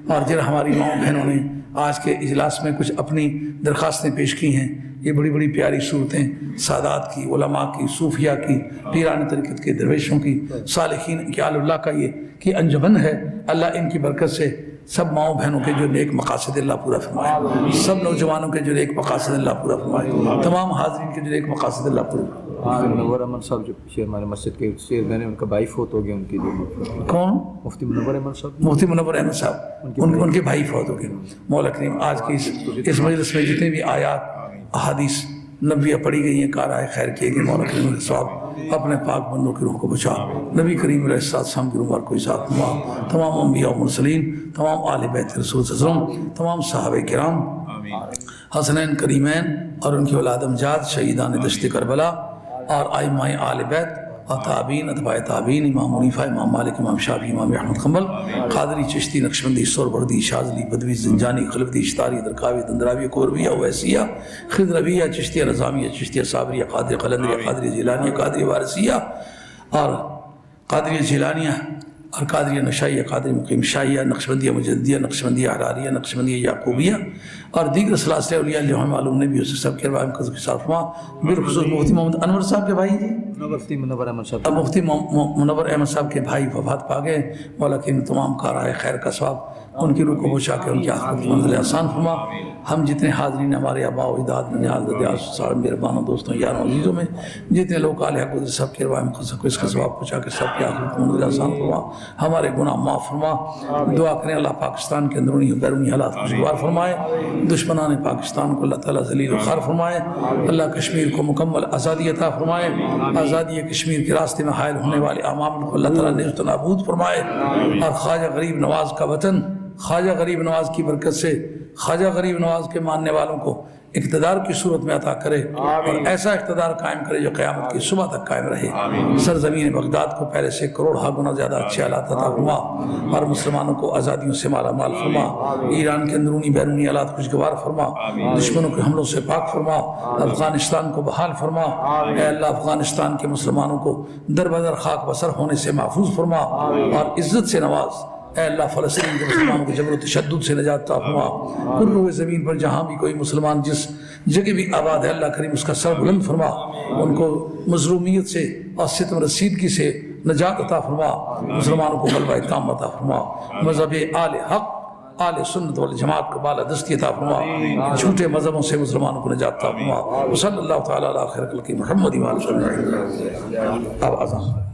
اور جن ہماری ماؤں بہنوں نے آج کے اجلاس میں کچھ اپنی درخواستیں پیش کی ہیں, یہ بڑی بڑی پیاری صورتیں سادات کی, علماء کی, صوفیاء کی, پیران طریقت کے درویشوں کی, صالحین کی, آل اللہ کا یہ کہ انجمن ہے. اللہ ان کی برکت سے سب ماؤں بہنوں کے جو نیک مقاصد اللہ پورا فرمائے, سب نوجوانوں کے جو نیک مقاصد اللہ پورا فرمائے, تمام حاضرین کے جو نیک مقاصد اللہ پورا فرمائے.
منور احمد صاحب جو ہمارے مسجد کے چیئرمین ہیں, ان کا بھائی فوت ہو گیا. ان کی جو
کون؟
مفتی منور احمد صاحب.
مفتی منور احمد صاحب, ان کے بھائی فوت ہو گئے. مولا کریم آج کی اس مجلس میں جتنے بھی آیات احادیث نبویہ پڑھی گئی ہیں, کارائے خیر کیے گئے, مولا کریم کے ثواب اپنے پاک بندوں کی روح کو بچا. نبی کریم علیہ السلام کی روح کو ساتھ فرما. تمام انبیاء و مرسلین, تمام آل بیت رسول صلی اللہ علیہ وسلم, تمام صحابہ کرام, حسنین کریمین اور ان کی اولاد امجاد, شہیدان دشت کربلا اور ائمہ آل بیت اور تابعین, اتباع تابعین, امام حنیفہ, امام مالک, امام شافعی, امام احمد حنبل, قادری, چشتی, نقشبندی, سہروردی, شاذلی, بدوی, زنجانی, خلوتی, اشتاری, درکاوی, دندراوی, قوربیہ, اویسیہ, خضربیہ, چشتیہ نظامیہ, چشتیہ صابریہ, قادری قلندریہ, قادری جیلانیہ, قادری وارثیہ اور قادری جیلانیہ اور قادری نشائیہ, قادری مقیم شاہیہ, نقشبندیہ مجددیہ, نقشبندیہ حراریہ, نقشبندیہ یعقوبیہ اور دیگر سلاسل اولیاء جو ہمیں معلوم نبی سے سب کے روایت کے ساتھ فرما. بالخصوص مفتی محمد انور صاحب کے بھائی جی,
مفتی منور احمد صاحب,
مفتی منور احمد صاحب کے بھائی وفات پا گئے. مولا کریم تمام کارائے خیر کا ثواب ان کی روح کو بچا کے ان کی آخرت منزل آسان فرما. ہم جتنے حاضرین ہمارے آباء و اجداد, ننیال, ددیال, سارے میربانوں, دوستوں, یاروں, عزیزوں میں جتنے لوگ عالیہ کو سب کے روایت کو اس کا ثواب پہنچا کے سب کی آخرت منزل آسان فرما. ہمارے گناہ معاف فرما. دعا کریں اللہ پاکستان کے اندرونی و بیرونی حالات خوشگوار فرمائے. دشمنان پاکستان کو اللہ تعالیٰ ذلیل و خوار فرمائے. اللہ کشمیر کو مکمل آزادی عطا فرمائے. آزادی کشمیر کے راستے میں حائل ہونے والے عوام کو اللہ تعالیٰ نیست و نابود فرمائے. اور خواجہ غریب نواز کا وطن, خواجہ غریب نواز کی برکت سے خواجہ غریب نواز کے ماننے والوں کو اقتدار کی صورت میں عطا کرے اور ایسا اقتدار قائم کرے جو قیامت کی صبح تک قائم رہے. سرزمین بغداد کو پہلے سے کروڑ گنا زیادہ اچھے حالات عطا فرما اور مسلمانوں کو آزادیوں سے مالا مال فرما. ایران کے اندرونی بیرونی حالات خوشگوار فرما. دشمنوں کے حملوں سے پاک فرما. افغانستان کو بحال فرما. اے اللہ افغانستان کے مسلمانوں کو در بدر خاک بسر ہونے سے محفوظ فرما اور عزت سے نواز. اے اللہ فلسطین کے مسلمانوں کو جبر و تشدد سے نجات عطا فرما. کل روئے زمین پر جہاں بھی کوئی مسلمان جس جگہ بھی آباد ہے اللہ کریم اس کا سر بلند فرما. ان کو مظلومیت سے اور ستم رسیدگی سے نجات عطا فرما. مسلمانوں کو غلبہ تام عطا فرما. مذہب آل حق آل سنت والجماعت کو بالا دستی عطا فرما. جھوٹے مذہبوں سے مسلمانوں کو نجات عطا فرما. صلی اللہ تعالیٰ علیہ خیر خلق محمد و آلہ وصحبہ. اب اذان